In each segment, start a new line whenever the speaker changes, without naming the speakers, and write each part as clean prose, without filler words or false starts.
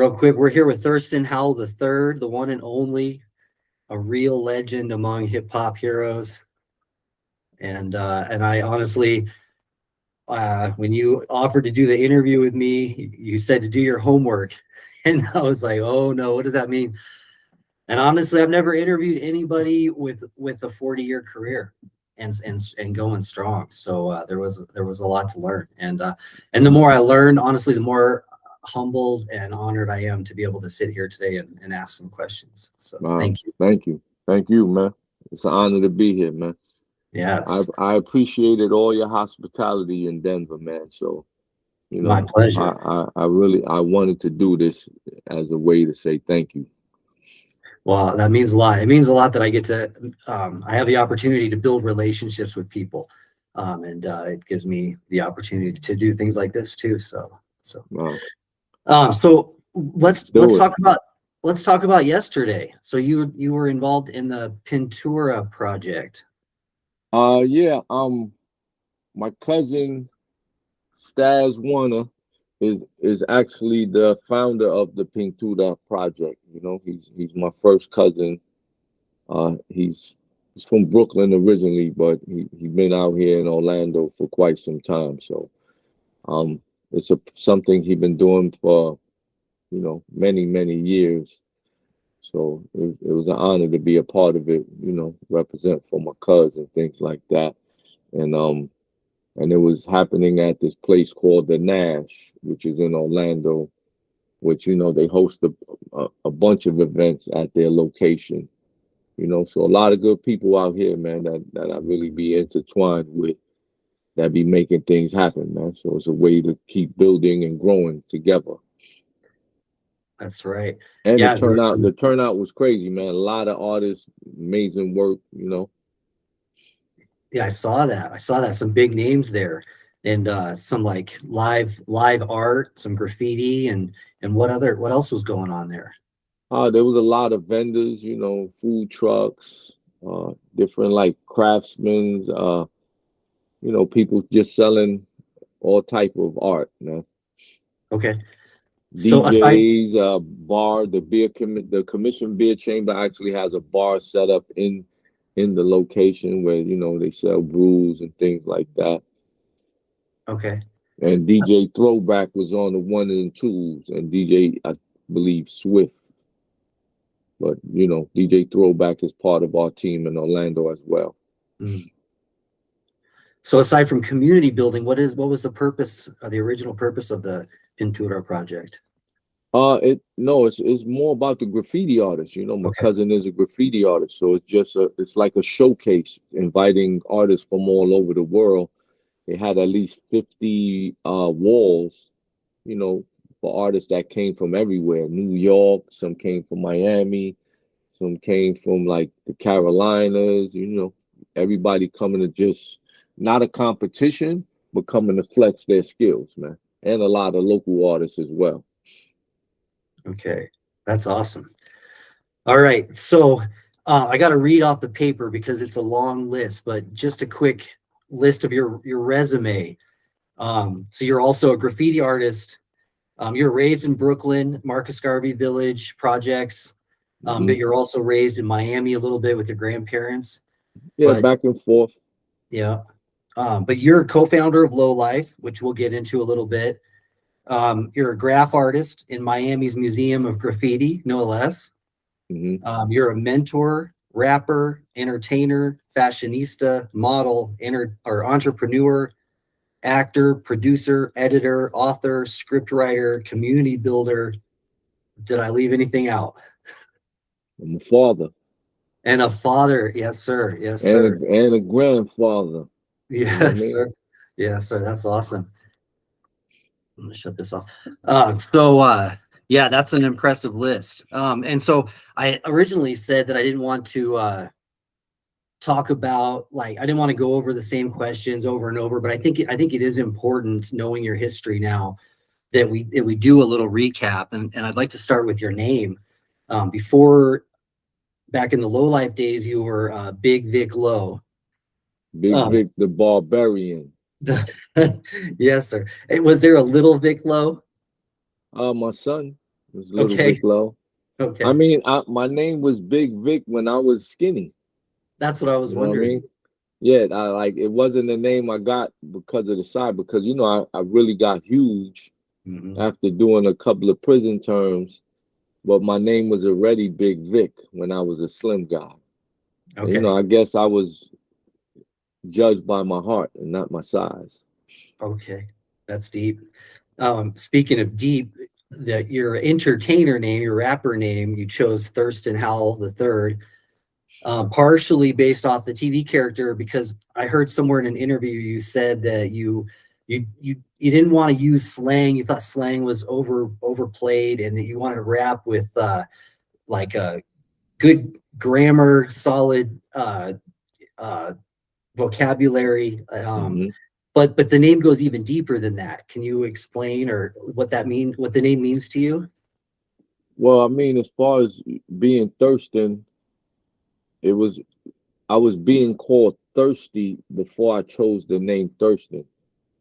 real quick, we're here with Thirstin Howl the third, the one and only, a real legend among hip hop heroes. And I honestly, when you offered to do the interview with me, you said to do your homework, and I was like, oh no, what does that mean? And honestly, I've never interviewed anybody with a 40-year career and going strong. So there was a lot to learn, and the more I learned, honestly, the more humbled and honored I am to be able to sit here today and ask some questions. So
Wow.
thank you.
Thank you, man. It's an honor to be here, man.
Yes,
I appreciated all your hospitality in Denver, man. So,
my pleasure.
I really I wanted to do this as a way to say thank you.
Well, that means a lot. It means a lot that I get to, I have the opportunity to build relationships with people. And it gives me the opportunity to do things like this too.
Wow.
So let's
Do it.
talk about yesterday. So you were involved in the Pintura project.
Yeah, my cousin Stas Warner is actually the founder of the Pintura project. You know, he's my first cousin. He's from Brooklyn originally, but he been out here in Orlando for quite some time. So um, it's something he been doing for many years. So it was an honor to be a part of it. You know, represent for my cousin things like that, and and it was happening at this place called the Nash, which is in Orlando, which they host a bunch of events at their location. So a lot of good people out here, man, that I really be intertwined with, that be making things happen, man. So it's a way to keep building and growing together.
That's right.
And
Yeah, there was
the
some.
turnout was crazy, man. A lot of artists, amazing work,
Yeah, I saw that. I saw that some big names there, and some like live art, some graffiti, and what else was going on there?
There was a lot of vendors, food trucks, different like craftsmen, people just selling all type of art, man.
Okay. So aside,
DJs, bar, the Commission Beer Chamber actually has a bar set up in the location where they sell brews and things like that.
okay.
And DJ Throwback was on the one and twos, and DJ I believe Swift, but DJ Throwback is part of our team in Orlando as well.
Mm. So aside from community building, what was the purpose, the original purpose of the Pintura project?
It no, it's more about the graffiti artists. My
Okay.
cousin is a graffiti artist, so it's like a showcase, inviting artists from all over the world. They had at least 50 walls, you know, for artists that came from everywhere. New York, some came from Miami, some came from like the Carolinas. Everybody coming to just not a competition, but coming to flex their skills, man, and a lot of local artists as well.
Okay. That's awesome. All right. So I got to read off the paper because it's a long list, but just a quick list of your resume. So you're also a graffiti artist. You're raised in Brooklyn, Marcus Garvey Village projects,
Hmm.
but you're also raised in Miami a little bit with your grandparents.
Yeah,
But
back and forth.
yeah, but you're a co-founder of Low Life, which we'll get into a little bit. You're a graph artist in Miami's Museum of Graffiti, no less.
Hmm.
You're a mentor, rapper, entertainer, fashionista, model, or entrepreneur, actor, producer, editor, author, scriptwriter, community builder. Did I leave anything out?
I'm a father
And a father. Yes, sir. Yes,
and
sir.
a grandfather. You know what I
Yes,
mean?
sir. Yes, sir. That's awesome. I'm gonna shut this off. So yeah, that's an impressive list. And so I originally said that I didn't want to talk about, like, I didn't want to go over the same questions over and over, but I think it is important, knowing your history now, that we do a little recap. And I'd like to start with your name. Before, back in the Low Life days, you were Big Vic Low.
Big
Um,
Vic the Barbarian.
yes, sir. Was there a Little Vic Low?
My son, It's Little
Okay.
Vic Low. I
Okay.
mean, my name was Big Vic when I was skinny.
That's what I was
You know what I
wondering.
mean? Yeah, I like it wasn't the name I got because of the side, because I really got huge
Hmm.
after doing a couple of prison terms, but my name was already Big Vic when I was a slim guy. And
Okay.
I guess I was judged by my heart and not my size.
Okay. That's deep. Speaking of deep, that your entertainer name, your rapper name, you chose Thirstin Howl the third, partially based off the TV character, because I heard somewhere in an interview you said that you didn't want to use slang. You thought slang was overplayed, and that you wanted to rap with like a good grammar, solid uh, vocabulary.
Hmm.
But the name goes even deeper than that. Can you explain or what the name means to you?
Well, I mean, as far as being Thurston, it was I was being called thirsty before I chose the name Thurston,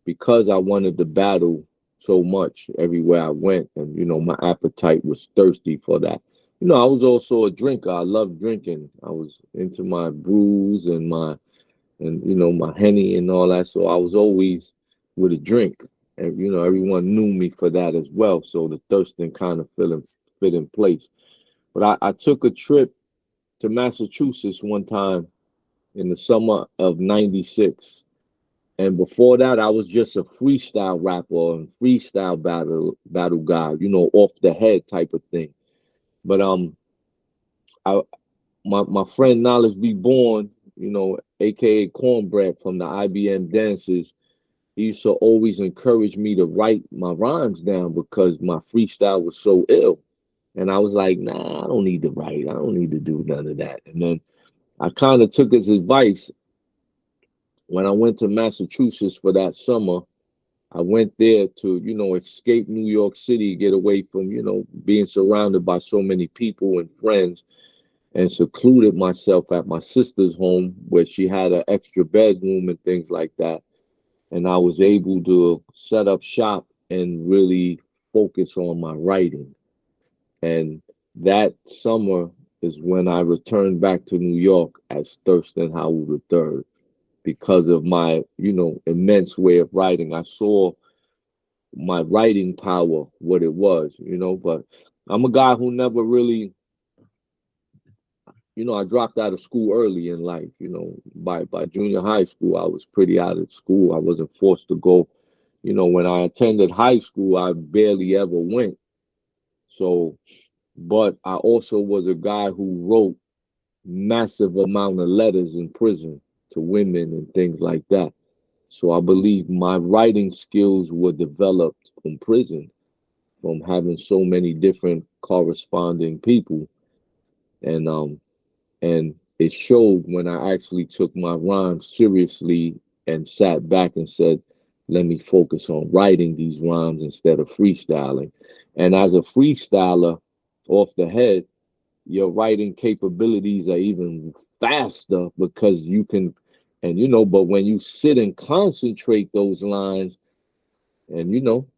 because I wanted to battle so much everywhere I went, and my appetite was thirsty for that. I was also a drinker. I loved drinking. I was into my brews and my Henny and all that. So I was always with a drink, and everyone knew me for that as well. So the Thurston kind of fit in place. But I took a trip to Massachusetts one time in the summer of '96. And before that, I was just a freestyle rapper and freestyle battle guy, off the head type of thing. But I my friend Knowledge Be Born, aka Cornbread from the IBM dances, he used to always encourage me to write my rhymes down because my freestyle was so ill. And I was like, nah, I don't need to write. I don't need to do none of that. And then I kind of took his advice when I went to Massachusetts for that summer. I went there to, escape New York City, get away from, being surrounded by so many people and friends, and secluded myself at my sister's home where she had an extra bedroom and things like that. And I was able to set up shop and really focus on my writing. And that summer is when I returned back to New York as Thurston Howell III, because of my, immense way of writing. I saw my writing power, what it was, but I'm a guy who never really, I dropped out of school early in life. By junior high school, I was pretty out of school. I wasn't forced to go. When I attended high school, I barely ever went. So, but I also was a guy who wrote massive amount of letters in prison to women and things like that. So I believe my writing skills were developed from prison, from having so many different corresponding people, and it showed when I actually took my rhymes seriously and sat back and said, let me focus on writing these rhymes instead of freestyling. And as a freestyler off the head, your writing capabilities are even faster because you can, and but when you sit and concentrate those lines, and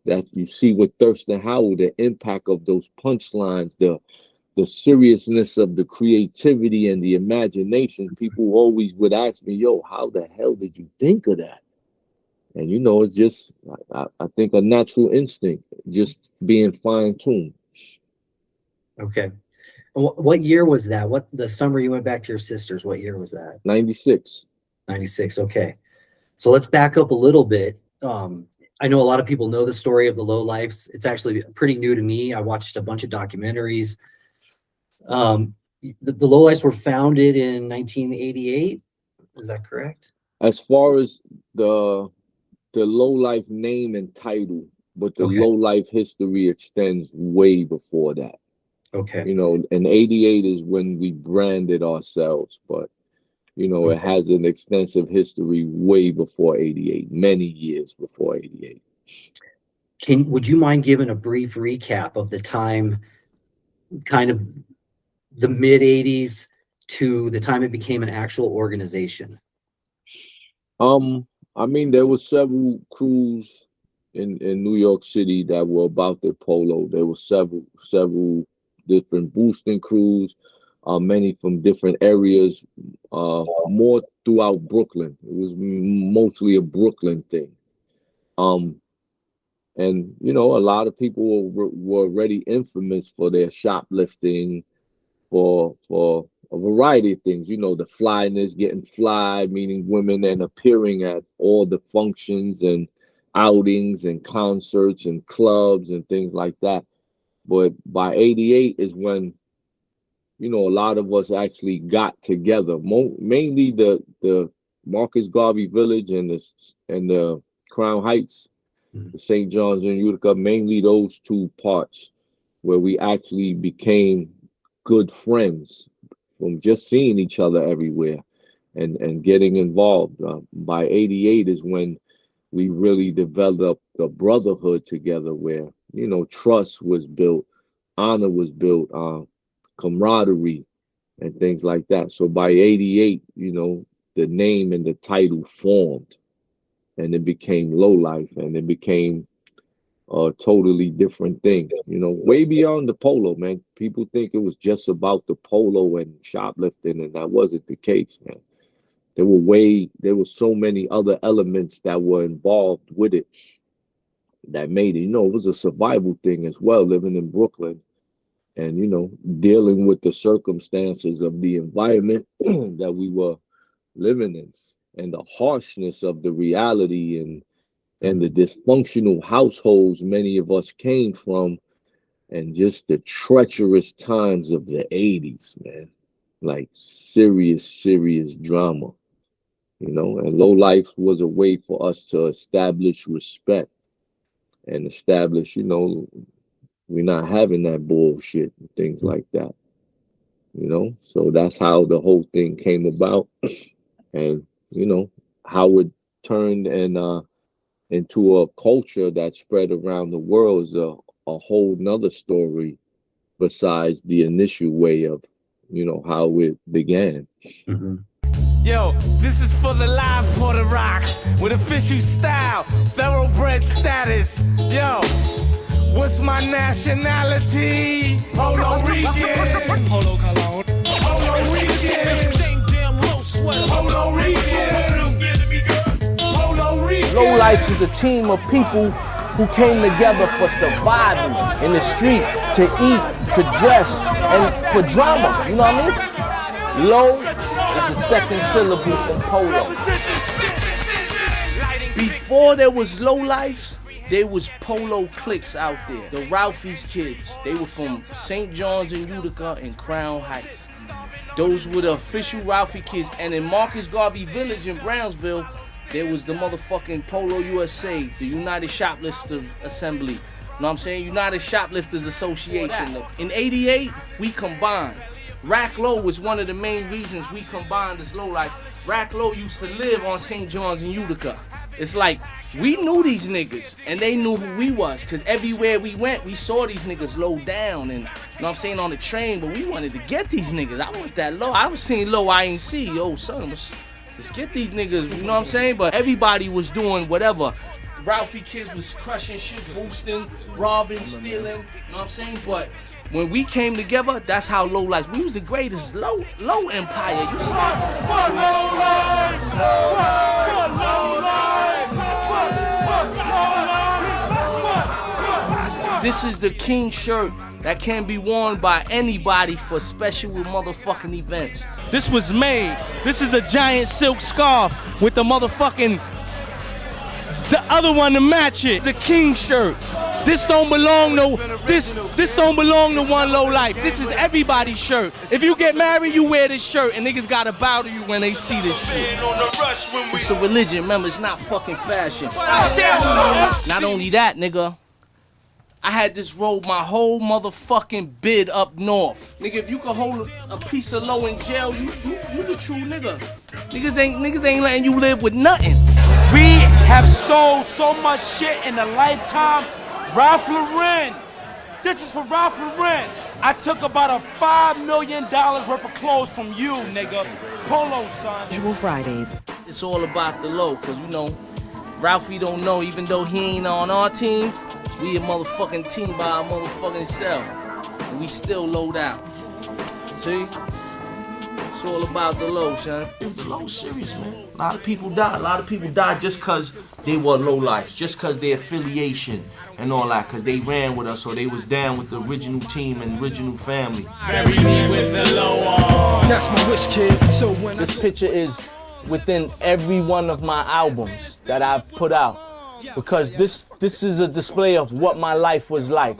that you see with Thurston Howell, the impact of those punchlines, the seriousness of the creativity and the imagination. People always would ask me, yo, how the hell did you think of that? And it's just, I think, a natural instinct, just being fine-tuned.
Okay. What year was that? What the summer you went back to your sister's? What year was that?
96.
96. Okay. So let's back up a little bit. I know a lot of people know the story of the Low Lifes. It's actually pretty new to me. I watched a bunch of documentaries. The Low Lifes were founded in 1988. Is that correct?
As far as the low life name and title, but the
Okay.
low life history extends way before that.
Okay.
And 88 is when we branded ourselves, but it
Okay.
has an extensive history way before 88, many years before 88.
Would you mind giving a brief recap of the time, kind of the mid 80s to the time it became an actual organization?
Um, I mean, there were several crews in New York City that were about the polo. There were several different boosting crews, many from different areas, more throughout Brooklyn. It was mostly a Brooklyn thing. And you know, a lot of people were already infamous for their shoplifting, for a variety of things. You know, the flyness, getting fly, meaning women, and appearing at all the functions and outings and concerts and clubs and things like that. But by '88 is when, you know, a lot of us actually got together. Mainly the Marcus Garvey Village and the Crown Heights, the St. John's and Utica, mainly those two parts where we actually became good friends from just seeing each other everywhere and getting involved. By '88 is when we really developed a brotherhood together where, you know, trust was built, honor was built, camaraderie and things like that. So by '88, you know, the name and the title formed, and it became Low Life, and it became a totally different thing, you know, way beyond the polo, man. People think it was just about the polo and shoplifting, and that wasn't the case, man. There were so many other elements that were involved with it that made it, you know, it was a survival thing as well, living in Brooklyn and, you know, dealing with the circumstances of the environment that we were living in and the harshness of the reality and the dysfunctional households many of us came from, and just the treacherous times of the '80s, man. Like serious drama, you know. And Low Life was a way for us to establish respect and establish, you know, we're not having that bullshit and things like that, you know. So that's how the whole thing came about, and you know how it turned and into a culture that spread around the world is a whole nother story besides the initial way of, you know, how it began.
Mm-hmm.
Yo, this is for the live for the rocks with official style, thoroughbred status. Yo, what's my nationality? Polo Rican. Polo Cologne. Polo Rican. Polo Rican.
Low Life is a team of people who came together for survival in the street, to eat, to dress, and for drama. You know what I mean? Low is the second syllable from polo. Before there was Low Life, there was polo cliques out there. The Ralphie's kids, they were from St. John's and Utica and Crown Heights. Those were the official Ralphie kids. And in Marcus Garvey Village in Brownsville, there was the motherfucking Polo USA, the United Shoplifters Assembly. You know what I'm saying? United Shoplifters Association. In '88, we combined. Rack Low was one of the main reasons we combined as Low Life. Rack Low used to live on St. John's and Utica. It's like, we knew these niggas, and they knew who we was, because everywhere we went, we saw these niggas low down, and, you know what I'm saying, on the train, but we wanted to get these niggas. I want that Low. I was seeing Low, I ain't see. Yo, son, let's get these niggas, you know what I'm saying? But everybody was doing whatever. Ralphie kids was crushing shit, boosting, robbing, stealing, you know what I'm saying? But when we came together, that's how Low Life. We was the greatest low empire. You saw it.
Fuck Low Life! Fuck Low Life! Fuck Low Life!
This is the king shirt that can be worn by anybody for special motherfucking events.
This was made. This is the giant silk scarf with the motherfucking, the other one to match it. The king shirt. This don't belong to this don't belong to one Low Life. This is everybody's shirt. If you get married, you wear this shirt, and niggas gotta bow to you when they see this shit.
It's a religion, remember, it's not fucking fashion. Not only that, nigga, I had this robe my whole motherfucking bid up north. Nigga, if you could hold a piece of Low in jail, you the true nigga. Niggas ain't letting you live with nothing.
We have stole so much shit in a lifetime. Ralph Lauren. This is for Ralph Lauren. I took about a $5 million worth of clothes from you, nigga. Polo, son.
Usual Fridays.
It's all about the Low, cause you know, Ralphie don't know, even though he ain't on our team, we a motherfucking team by our motherfucking self. And we still low down. See? It's all about the low, son. The low serious, man. A lot of people die. A lot of people die just because they were low lives, just because their affiliation and all that, because they ran with us or they was down with the original team and original family.
That's my wish, kid. So when
This picture is within every one of my albums that I've put out, because this is a display of what my life was like.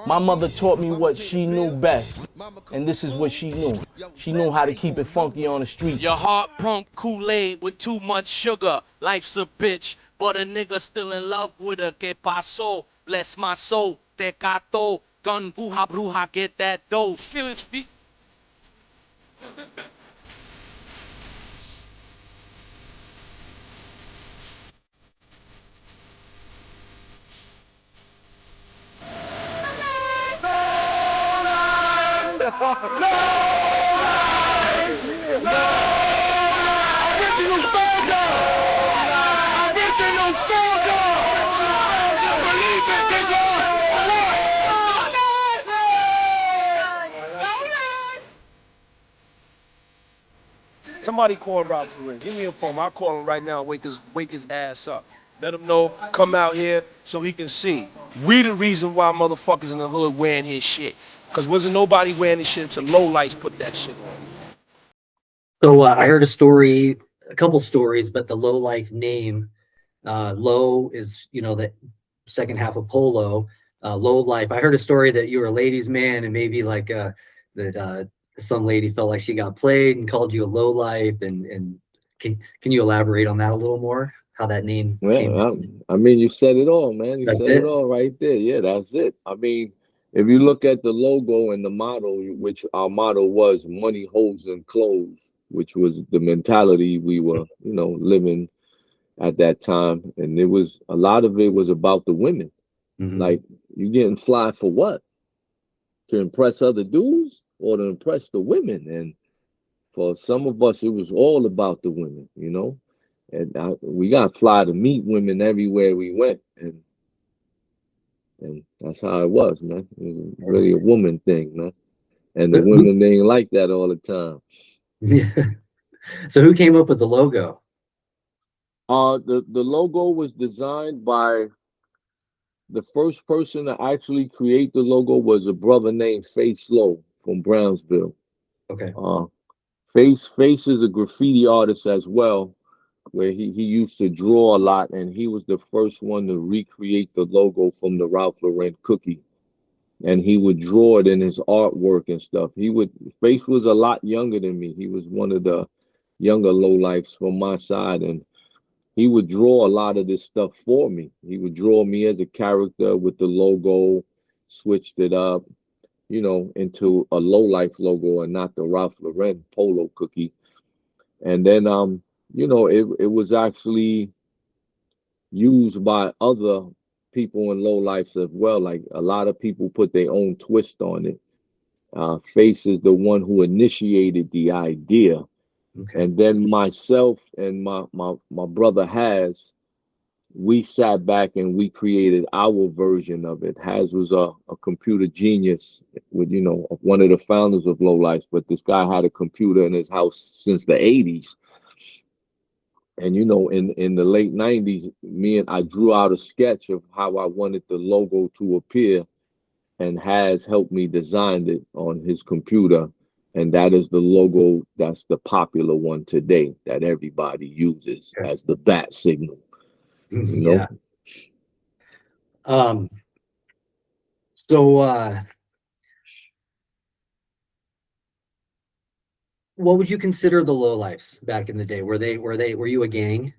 My mother taught me what she knew best, and this is what she knew. She knew how to keep it funky on the street.
Your heart pump Kool-Aid with too much sugar. Life's a bitch, but a nigga still in love with her. Que paso? Bless my soul. Tecato. Gun bruja bruja, get that dough. Feel it, beat.
Somebody call Rob Perrin. Give me a phone. I'll call him right now and wake his ass up. Let him know, come out here so he can see. We the reason why motherfuckers in the hood wearing his shit. Cause wasn't nobody wearing his shit until low lights put that shit on.
So I heard a couple stories, but the Low Life name, Low is, the second half of Polo. Low Life. I heard a story that you were a ladies' man, and maybe like that some lady felt like she got played and called you a low life. And can you elaborate on that a little more? How that name came?
Well, I mean, you said it all, man. You said it all right there. Yeah, that's it. I mean, if you look at the logo and the motto, which our motto was money, hoes, and clothes, which was the mentality we were, living at that time. And a lot of it was about the women.
Mm-hmm.
Like, you getting fly for what? To impress other dudes or to impress the women? And for some of us, it was all about the women, And we got fly to meet women everywhere we went. And that's how it was, man. It was really a woman thing, man. And the women, they ain't like that all the time.
Yeah. So who came up with the logo?
The logo was designed by the first person to actually create the logo was a brother named Face Low from Brownsville.
Okay.
Face is a graffiti artist as well, where he used to draw a lot, and he was the first one to recreate the logo from the Ralph Lauren cookie. And he would draw it in his artwork and stuff. Face was a lot younger than me. He was one of the younger lowlifes from my side, and he would draw a lot of this stuff for me. He would draw me as a character with the logo, switched it up, into a lowlife logo and not the Ralph Lauren polo cookie. And then, it was actually used by other people in lowlifes as well. Like, a lot of people put their own twist on it. Face is the one who initiated the idea. Okay. And then myself and my brother Haz, we sat back and we created our version of it. Haz was a computer genius with, one of the founders of Lowlifes, but this guy had a computer in his house since the 80s. And, in the late 90s, I drew out a sketch of how I wanted the logo to appear, and Haz helped me design it on his computer. And that is the logo, that's the popular one today that everybody uses as the bat signal.
Yeah. What would you consider the lowlifes back in the day? Were you a gang?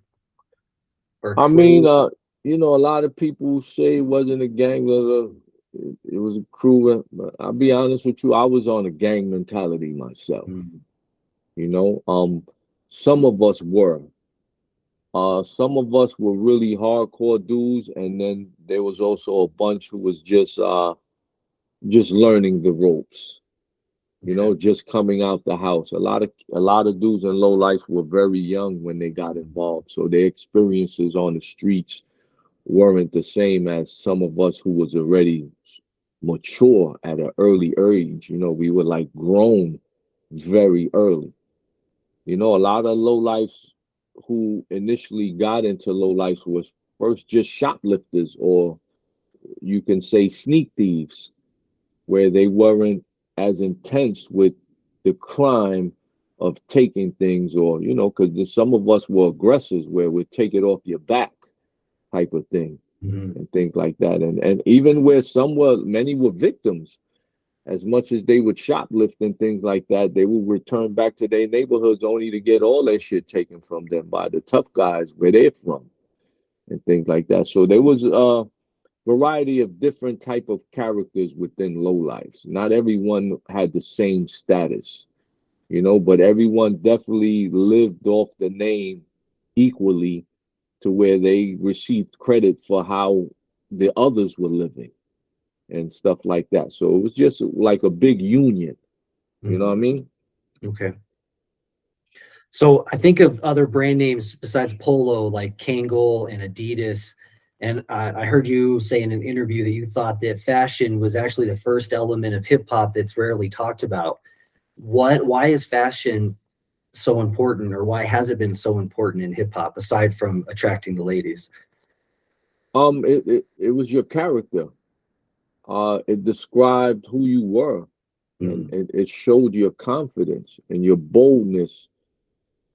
I mean, a lot of people say it wasn't a gang. It was a crew. But I'll be honest with you, I was on a gang mentality myself. Mm-hmm. Some of us were. Some of us were really hardcore dudes, and then there was also a bunch who was just learning the ropes. you know, just coming out the house. A lot of dudes in low life were very young when they got involved, so their experiences on the streets weren't the same as some of us who was already mature at an early age. You know, we were like grown very early. You know, a lot of low lifes who initially got into low life was first just shoplifters, or you can say sneak thieves, where they weren't as intense with the crime of taking things, or, you know, because some of us were aggressors where we'd take it off your back type of thing, and things like that. And even where many were victims, as much as they would shoplift and things like that, they would return back to their neighborhoods only to get all their shit taken from them by the tough guys where they're from and things like that. So there was a variety of different type of characters within low lives. Not everyone had the same status, you know, but everyone definitely lived off the name equally, to where they received credit for how the others were living and stuff like that. So it was just like a big union. You know what I mean?
Okay. So I think of other brand names besides Polo, like Kangol and Adidas. And I heard you say in an interview that you thought that fashion was actually the first element of hip hop that's rarely talked about. Why is fashion so important, or why has it been so important in hip hop aside from attracting the ladies?
It was your character. It described who you were, and it showed your confidence and your boldness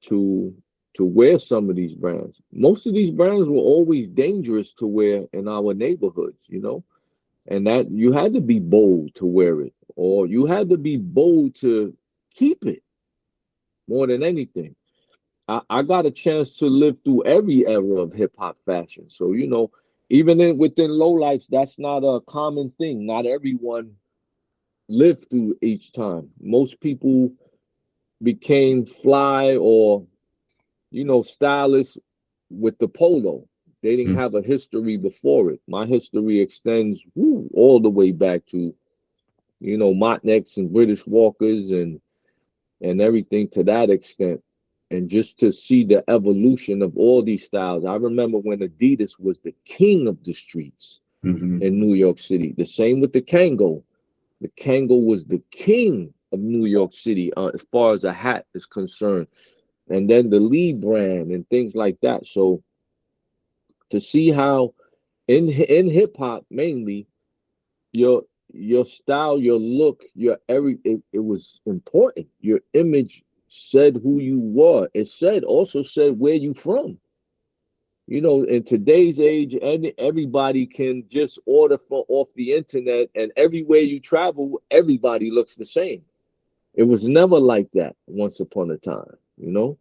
to wear some of these brands. Most of these brands were always dangerous to wear in our neighborhoods, you know, and that you had to be bold to wear it, or you had to be bold to keep it more than anything. I got a chance to live through every era of hip hop fashion. So, you know, even within low lives, that's not a common thing. Not everyone lived through each time. Most people became fly or, you know, stylists with the polo. They didn't have a history before it. My history extends all the way back to, you know, Montnecks and British Walkers and everything to that extent. And just to see the evolution of all these styles. I remember when Adidas was the king of the streets in New York City. The same with the Kangol. The Kangol was the king of New York City as far as a hat is concerned. And then the Lee brand and things like that. So to see how in hip hop mainly, your style, your look, it was important. Your image said who you were. It also said where you from. You know, in today's age, everybody can just order off the internet, and everywhere you travel, everybody looks the same. It was never like that once upon a time, you know.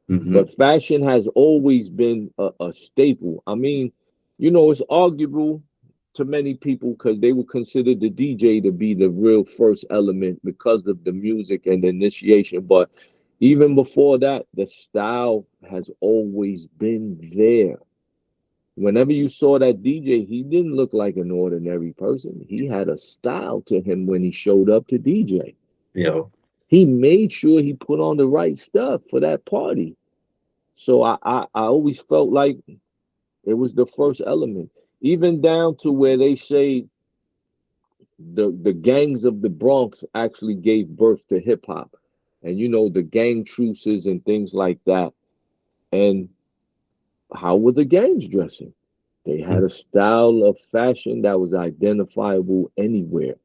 But fashion has always been a staple. I mean, you know, it's arguable to many people because they would consider the DJ to be the real first element because of the music and the initiation. But even before that, the style has always been there. Whenever you saw that DJ, he didn't look like an ordinary person. He had a style to him when he showed up to DJ.
Yeah.
He made sure he put on the right stuff for that party. So I always felt like it was the first element, even down to where they say the gangs of the Bronx actually gave birth to hip hop, and you know, the gang truces and things like that. And how were the gangs dressing? They had a style of fashion that was identifiable anywhere.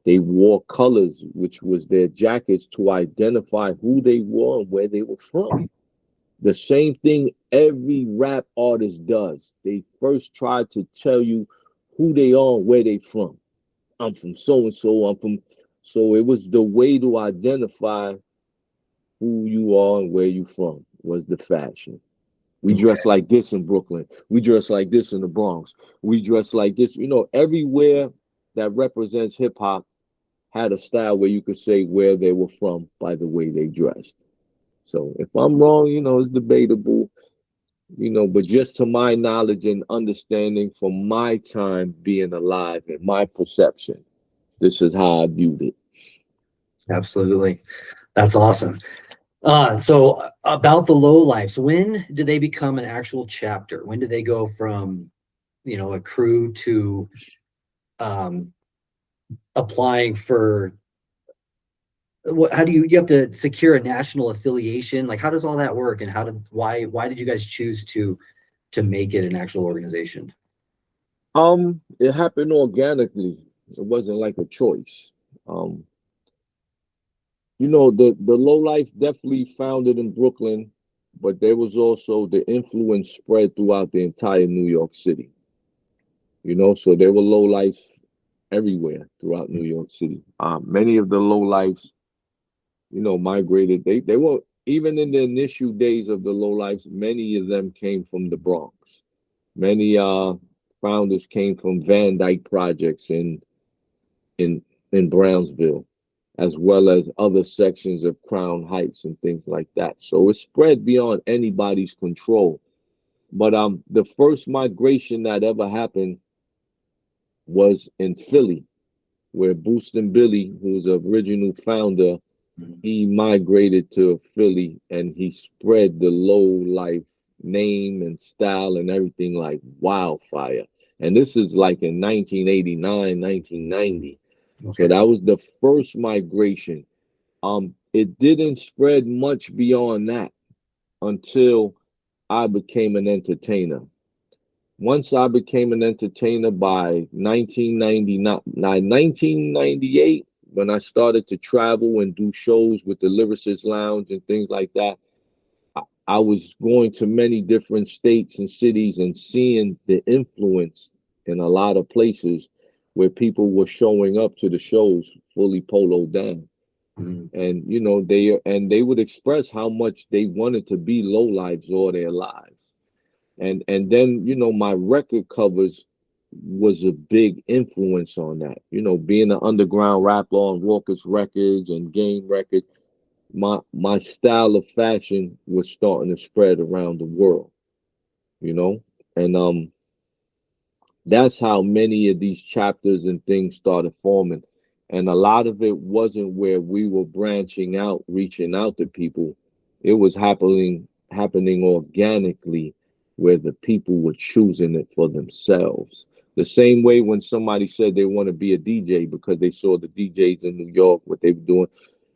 They wore colors, which was their jackets, to identify who they were and where they were from. The same thing every rap artist does. They first try to tell you who they are and where they from. I'm from so-and-so, I'm from... So it was the way to identify who you are and where you from was the fashion. We dress like this in Brooklyn. We dress like this in the Bronx. We dress like this. You know, everywhere that represents hip hop had a style where you could say where they were from by the way they dressed. So if I'm wrong, you know, it's debatable, you know, but just to my knowledge and understanding from my time being alive and my perception, this is how I viewed it.
Absolutely. That's awesome. So about the low lives, when did they become an actual chapter? When did they go from, a crew to um, applying for how do you have to secure a national affiliation? Like, how does all that work? And why did you guys choose to make it an actual organization?
It happened organically. It wasn't like a choice. Um, the low life definitely founded in Brooklyn, but there was also the influence spread throughout the entire New York City. So there were low life everywhere throughout New York City. Many of the low lives, migrated. They were even in the initial days of the low lives. Many of them came from the Bronx. Many founders came from Van Dyke projects in in Brownsville, as well as other sections of Crown Heights and things like that. So it spread beyond anybody's control. But the first migration that ever happened was in Philly, where Boostin' Billy, who's the original founder, he migrated to Philly and he spread the low life name and style and everything like wildfire. And this is like in 1989, 1990.
Okay.
So that was the first migration. It didn't spread much beyond that until I became an entertainer. Once I became an entertainer by 1999, 1998, when I started to travel and do shows with the Lyricist Lounge and things like that, I was going to many different states and cities and seeing the influence in a lot of places where people were showing up to the shows fully poloed down.
Mhm.
And they would express how much they wanted to be low lives all their lives. And then my record covers was a big influence on that. Being an underground rapper on Raucous Records and Game Records, my style of fashion was starting to spread around the world. You know, and that's how many of these chapters and things started forming. And a lot of it wasn't where we were branching out, reaching out to people. It was happening organically where the people were choosing it for themselves. The same way when somebody said they want to be a DJ because they saw the DJs in New York, what they were doing,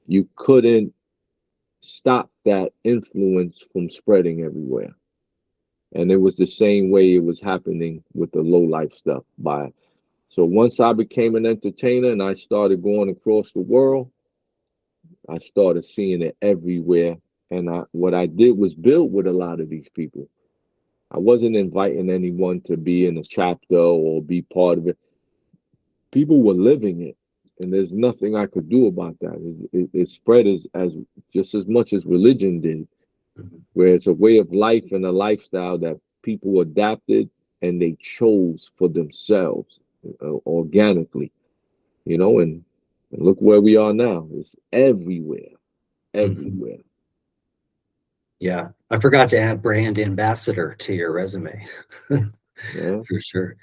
you couldn't stop that influence from spreading everywhere. And it was the same way it was happening with the low life stuff. So once I became an entertainer and I started going across the world, I started seeing it everywhere. And what I did was build with a lot of these people. I wasn't inviting anyone to be in a chapter or be part of it. People were living it, and there's nothing I could do about that. It spread as just as much as religion did, where it's a way of life and a lifestyle that people adapted and they chose for themselves organically, and look where we are now. It's everywhere, everywhere.
Yeah, I forgot to add brand ambassador to your resume.
Yeah.
For sure.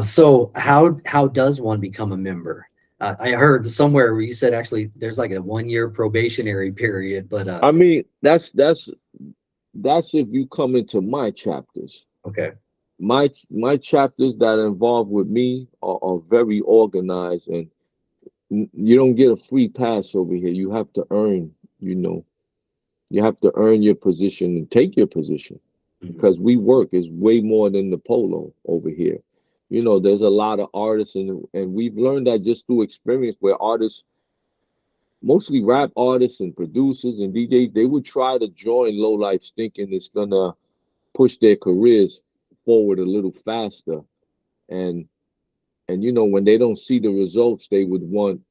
So how does one become a member? I heard somewhere where you said actually there's like a 1-year probationary period, but
I mean, that's if you come into my chapters.
okay.
My chapters that are involved with me are very organized, and you don't get a free pass over here. You have to earn, you have to earn your position and take your position, because we work is way more than the polo over here. There's a lot of artists, and we've learned that just through experience, where artists, mostly rap artists and producers and DJs, they would try to join low life thinking it's gonna push their careers forward a little faster. And when they don't see the results they would want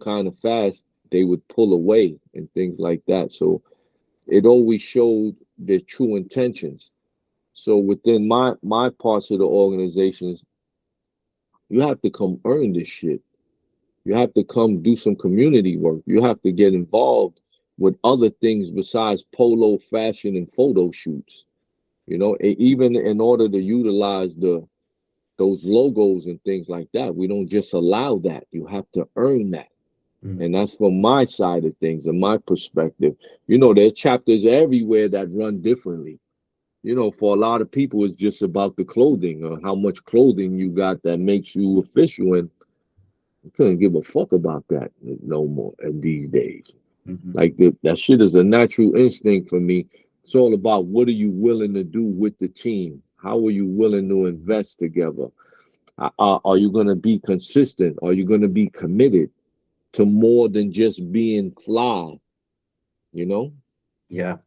kind of fast, they would pull away and things like that. So it always showed their true intentions. So within my parts of the organizations, you have to come earn this shit. You have to come do some community work. You have to get involved with other things besides polo, fashion, and photo shoots. Even in order to utilize those logos and things like that, we don't just allow that. You have to earn that. And that's from my side of things and my perspective. You know, there are chapters everywhere that run differently. You know, for a lot of people, it's just about the clothing or how much clothing you got that makes you official. And I couldn't give a fuck about that no more these days. Like that shit is a natural instinct for me. It's all about what are you willing to do with the team? How are you willing to invest together? Are you going to be consistent? Are you going to be committed to more than just being fly? You know?
Yeah.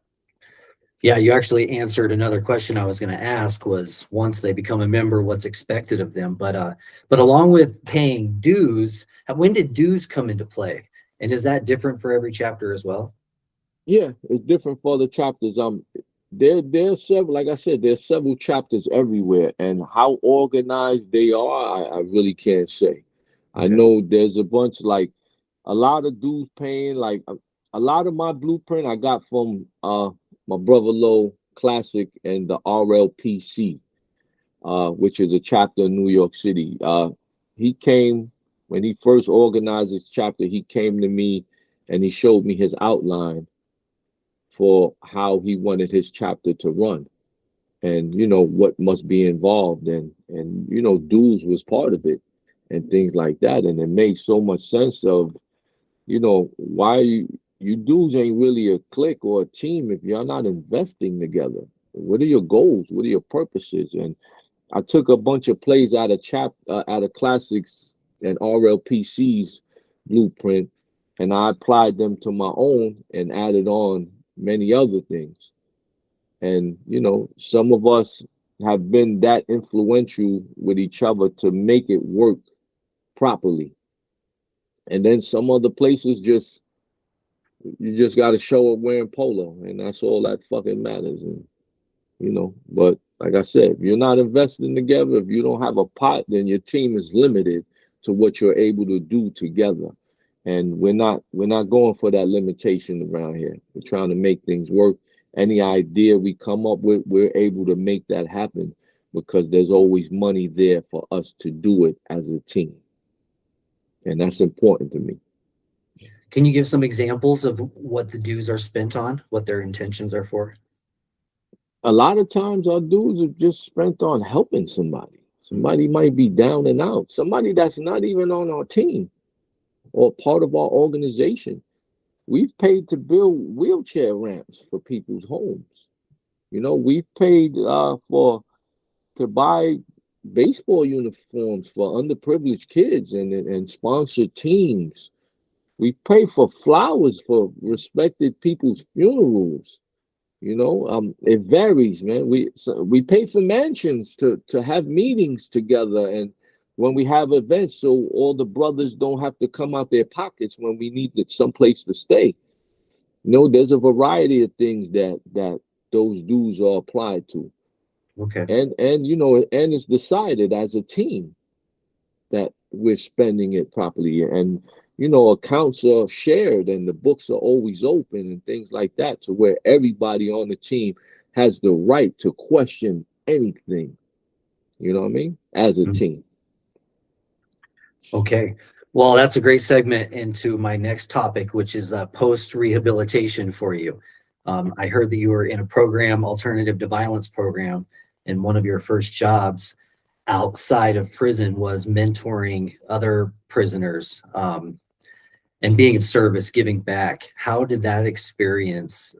Yeah, you actually answered another question I was going to ask was once they become a member, what's expected of them. But along with paying dues, when did dues come into play? And is that different for every chapter as well?
Yeah, it's different for the chapters. There's several, like I said, there's several chapters everywhere, and how organized they are, I really can't say. I
Okay.
know there's a bunch, like a lot of dues paying, like a lot of my blueprint I got from my brother Low Classic and the RLPC, which is a chapter in New York City. He came when he first organized his chapter. He came to me and he showed me his outline for how he wanted his chapter to run, and you know what must be involved, and you know dues was part of it, and things like that. And it made so much sense of, you know, why you dudes ain't really a clique or a team if you're not investing together. What are your goals? What are your purposes? And I took a bunch of plays out of Classics and RLPC's blueprint, and I applied them to my own and added on many other things. And you know, some of us have been that influential with each other to make it work properly. And then some other places just you just got to show up wearing polo, and that's all that fucking matters. And you know, but like I said, if you're not investing together, if you don't have a pot, then your team is limited to what you're able to do together. And we're not going for that limitation around here. We're trying to make things work. Any idea we come up with, we're able to make that happen because there's always money there for us to do it as a team. And that's important to me.
Can you give some examples of what the dues are spent on, what their intentions are for?
A lot of times our dues are just spent on helping somebody. Somebody might be down and out. Somebody that's not even on our team or part of our organization. We've paid to build wheelchair ramps for people's homes. You know, we've paid to buy baseball uniforms for underprivileged kids and sponsor teams. We pay for flowers for respected people's funerals. You know, it varies, man. We pay for mansions to have meetings together, and when we have events, so all the brothers don't have to come out their pockets when we need some place to stay. You know, there's a variety of things that those dues are applied to,
Okay.
and you know, and it's decided as a team that we're spending it properly, and you know, accounts are shared and the books are always open and things like that, to where everybody on the team has the right to question anything. You know what I mean? As a team.
Okay. Well, that's a great segment into my next topic, which is post-rehabilitation for you. I heard that you were in a program, alternative to violence program, and one of your first jobs outside of prison was mentoring other prisoners and being of service, giving back. How did that experience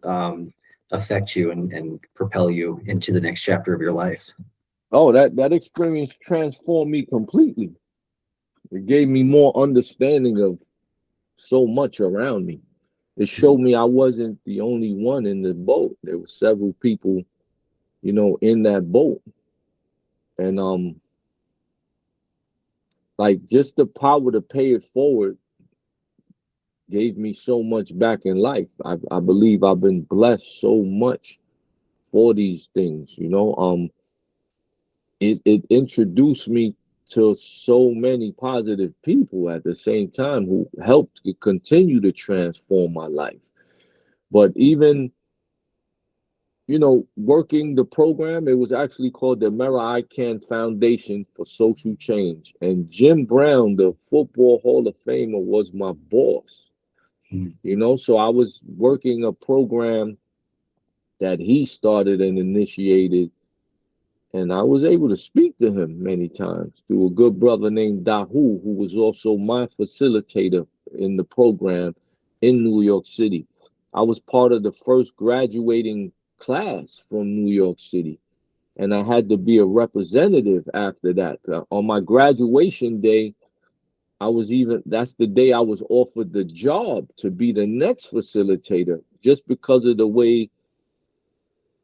affect you and propel you into the next chapter of your life?
Oh, that experience transformed me completely. It gave me more understanding of so much around me. It showed me I wasn't the only one in the boat. There were several people, you know, in that boat. And like just the power to pay it forward gave me so much back in life. I believe I've been blessed so much for these things, you know. It introduced me to so many positive people at the same time who helped to continue to transform my life. But even working the program, it was actually called the American Foundation for Social Change. And Jim Brown, the Football Hall of Famer, was my boss. So I was working a program that he started and initiated, and I was able to speak to him many times through a good brother named Dahu, who was also my facilitator in the program in New York City. I was part of the first graduating class from New York City, and I had to be a representative after that. On my graduation day, that's the day I was offered the job to be the next facilitator, just because of the way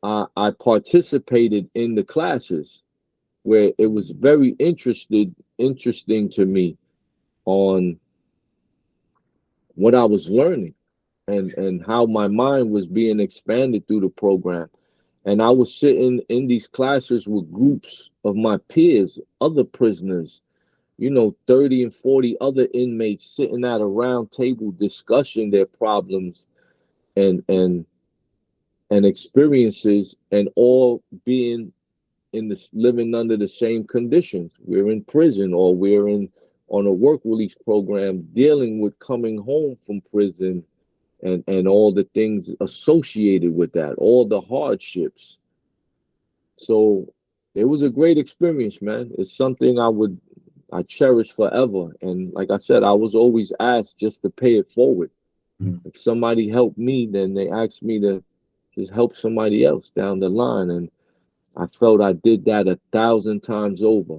I participated in the classes, where it was very interesting to me on what I was learning and how my mind was being expanded through the program. And I was sitting in these classes with groups of my peers, other prisoners, 30 and 40 other inmates sitting at a round table discussing their problems and experiences, and all being living under the same conditions. We're in prison, or we're on a work release program, dealing with coming home from prison and all the things associated with that, all the hardships. So it was a great experience, man. It's something I cherish forever. And like I said, I was always asked just to pay it forward. If somebody helped me, then they asked me to just help somebody else down the line. And I felt I did that 1,000 times over.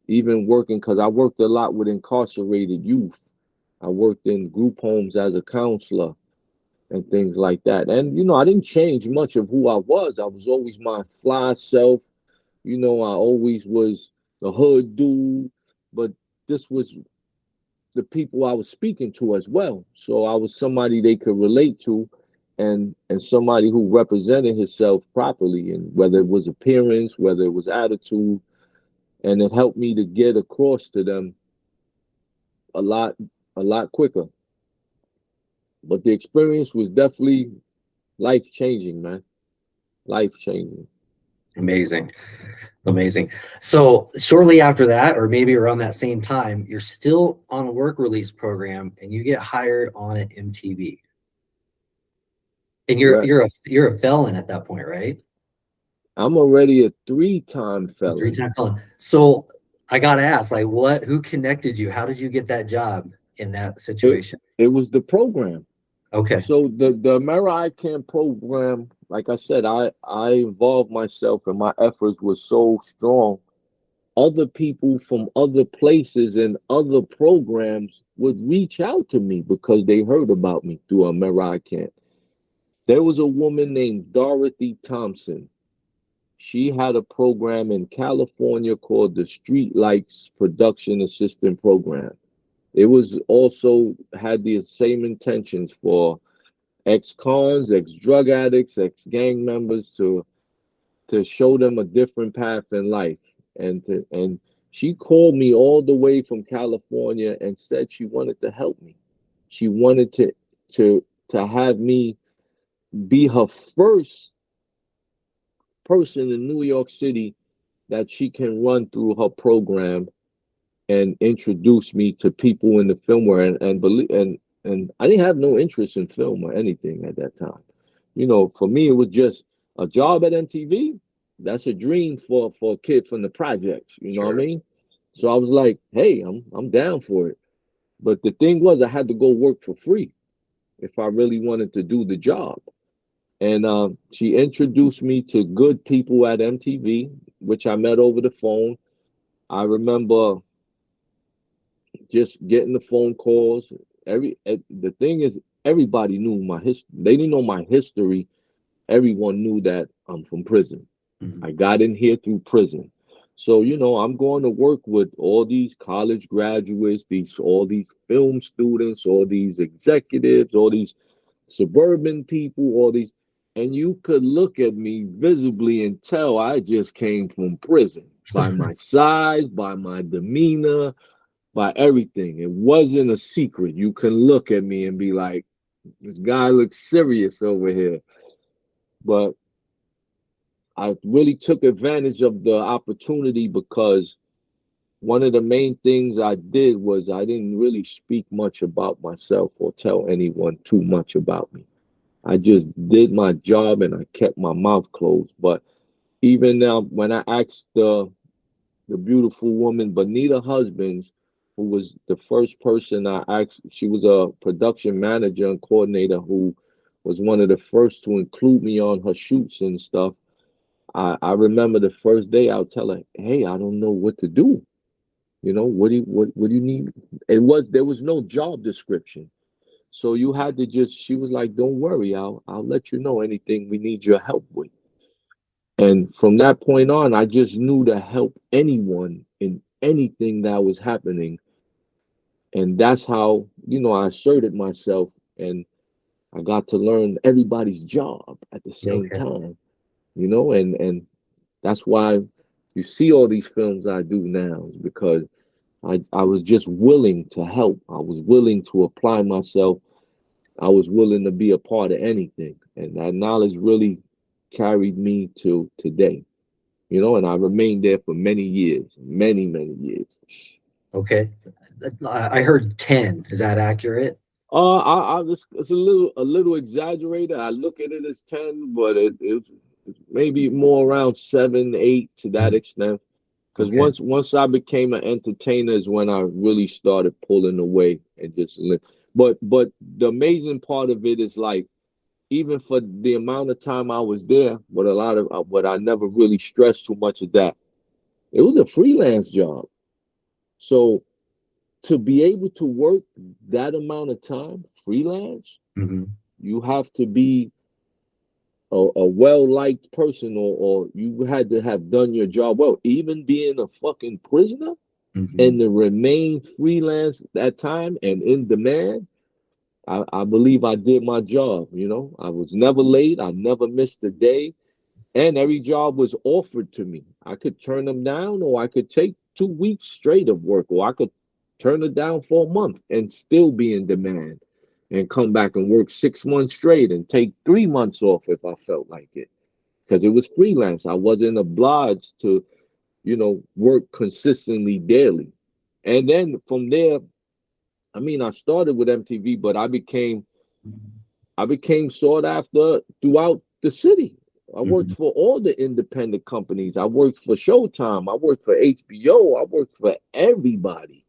Even working, because I worked a lot with incarcerated youth. I worked in group homes as a counselor and things like that. And, I didn't change much of who I was. I was always my fly self. I always was the hood dude, but this was the people I was speaking to as well. So I was somebody they could relate to, and somebody who represented himself properly, and whether it was appearance, whether it was attitude, and it helped me to get across to them a lot quicker. But the experience was definitely life-changing, man. Life-changing.
Amazing. So shortly after that, or maybe around that same time, you're still on a work release program and you get hired on at MTV. And you're a felon at that point, right?
I'm already a 3-time felon.
3-time felon. So I gotta ask, who connected you? How did you get that job in that situation?
It was the program.
Okay.
So the American program, like I said, I involved myself, and my efforts were so strong. Other people from other places and other programs would reach out to me because they heard about me through American. There was a woman named Dorothy Thompson. She had a program in California called the Street Lights Production Assistant Program. It was also had the same intentions for ex-cons, ex-drug addicts, ex-gang members to show them a different path in life. And she called me all the way from California and said she wanted to help me. She wanted to have me be her first person in New York City that she can run through her program and introduce me to people in the film world. And I didn't have no interest in film or anything at that time. For me, it was just a job at MTV. That's a dream for a kid from the projects. You know what I mean? So I was like, hey, I'm down for it. But the thing was, I had to go work for free if I really wanted to do the job. And she introduced me to good people at MTV, which I met over the phone. I remember just getting the phone calls. The thing is, everybody knew my history. They didn't know my history. Everyone knew that I'm from prison. I got in here through prison. So, I'm going to work with all these college graduates, all these film students, all these executives, all these suburban people, all these, and you could look at me visibly and tell I just came from prison by my size, by my demeanor, by everything. It wasn't a secret. You can look at me and be like, this guy looks serious over here. But I really took advantage of the opportunity because one of the main things I did was I didn't really speak much about myself or tell anyone too much about me. I just did my job and I kept my mouth closed. But even now, when I asked the beautiful woman, Bonita Husbands, who was the first person I asked, she was a production manager and coordinator who was one of the first to include me on her shoots and stuff. I remember the first day I'll tell her, hey, I don't know what to do. You know, what do you need? There was no job description. So you had to just, she was like, don't worry, I'll let you know anything we need your help with. And from that point on, I just knew to help anyone in anything that was happening. And that's how, I asserted myself and I got to learn everybody's job at the same
Okay.
time, and that's why you see all these films I do now is because I was just willing to help. I was willing to apply myself. I was willing to be a part of anything. And that knowledge really carried me to today, and I remained there for many years, many, many years.
Okay. I heard 10. Is that accurate?
It's a little exaggerated. I look at it as 10, but it's maybe more around 7, 8 to that extent. Because
Okay.
once I became an entertainer is when I really started pulling away and just live. But the amazing part of it is like even for the amount of time I was there, but a lot of what I never really stressed too much of that. It was a freelance job. So to be able to work that amount of time freelance,
Hmm.
you have to be a well-liked person, or you had to have done your job well. Even being a fucking prisoner
Hmm.
and to remain freelance that time and in demand, I believe I did my job. I was never late. I never missed a day. And every job was offered to me. I could turn them down, or I could take 2 weeks straight of work, or I could turn it down for a month and still be in demand and come back and work 6 months straight and take 3 months off if I felt like it. Because it was freelance. I wasn't obliged to, work consistently daily. And then from there, I mean, I started with MTV, but I became sought after throughout the city. I worked
Hmm.
for all the independent companies. I worked for Showtime. I worked for HBO. I worked for everybody.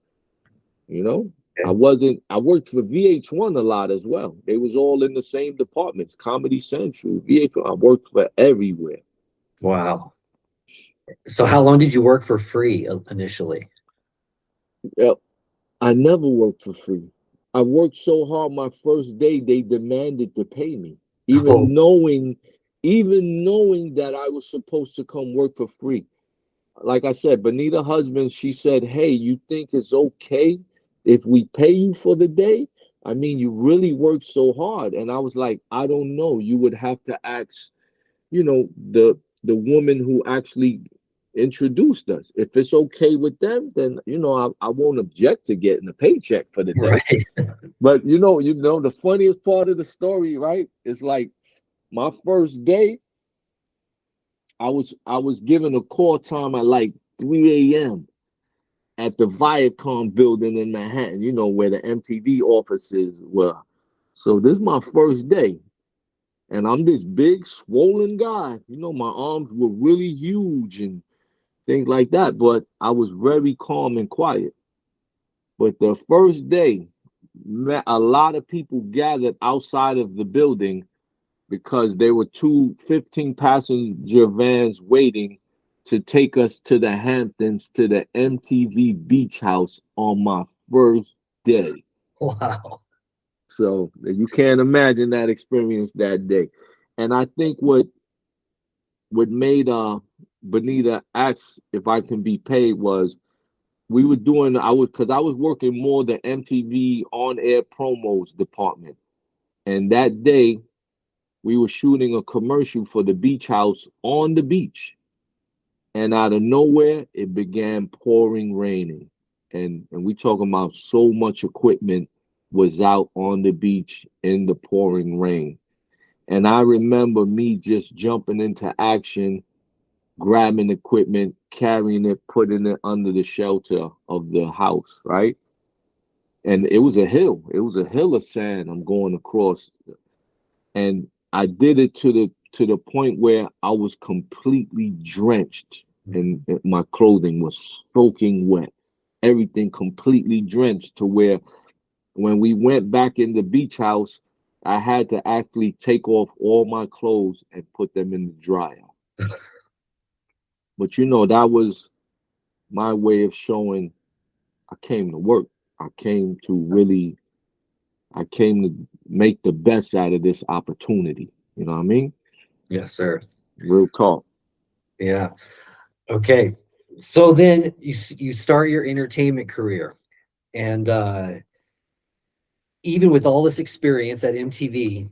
You know,
Okay.
I worked for VH1 a lot as well. They was all in the same departments, Comedy Central, VH1. I worked for everywhere.
Wow. So how long did you work for free initially?
Yep. I never worked for free. I worked so hard my first day they demanded to pay me,
Oh,
even knowing that I was supposed to come work for free. Like I said, Bonita Husbands, she said, hey, you think it's okay if we pay you for the day? I mean, you really worked so hard. And I was like, I don't know. You would have to ask, the woman who actually introduced us. If it's okay with them, then I won't object to getting a paycheck for the day.
right.
But the funniest part of the story, right, is like my first day, I was given a call time at like 3 a.m. at the Viacom building in Manhattan, where the MTV offices were. So this is my first day. And I'm this big, swollen guy. My arms were really huge and things like that. But I was very calm and quiet. But the first day, a lot of people gathered outside of the building because there were two 15-passenger vans waiting to take us to the Hamptons to the MTV Beach House on my first day.
Wow.
So you can't imagine that experience that day. And I think what made Bonita ask if I can be paid was we were doing I was working more the MTV on air promos department. And that day we were shooting a commercial for the beach house on the beach. And out of nowhere, it began pouring raining. And we talking about so much equipment was out on the beach in the pouring rain. And I remember me just jumping into action grabbing equipment, carrying it, putting it under the shelter of the house, right? And it was a hill. It was a hill of sand I'm going across. And I did it to the point where I was completely drenched and my clothing was soaking wet. Everything completely drenched to where when we went back in the beach house, I had to actually take off all my clothes and put them in the dryer. But you know, that was my way of showing I came to work. I came to make the best out of this opportunity. You know what I mean?
Yes, sir.
Real talk.
Yeah. Okay. So then you start your entertainment career, and even with all this experience at MTV,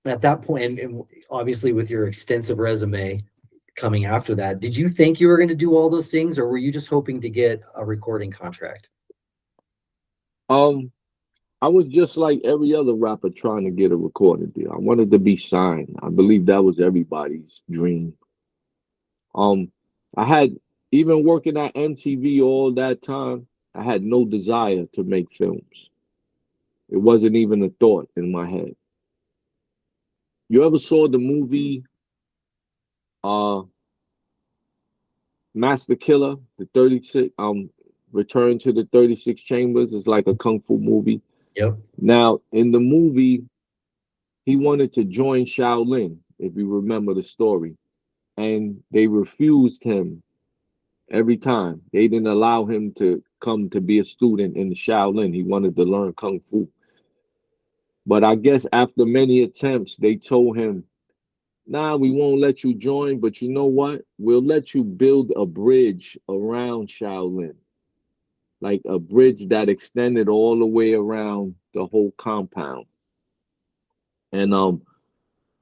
at that point, and obviously with your extensive resume coming after that, did you think you were going to do all those things, or were you just hoping to get a recording contract?
I was just like every other rapper trying to get a recording deal. I wanted to be signed. I believe that was everybody's dream. I had, even working at MTV all that time, I had no desire to make films. It wasn't even a thought in my head. You ever saw the movie Master Killer, the 36 Return to the 36 Chambers? It's like a kung fu movie.
Yep.
Now, in the movie, he wanted to join Shaolin, if you remember the story, and they refused him every time. They didn't allow him to come to be a student in the Shaolin. He wanted to learn kung fu. But I guess after many attempts, they told him, nah, we won't let you join, but you know what? We'll let you build a bridge around Shaolin, like a bridge that extended all the way around the whole compound. And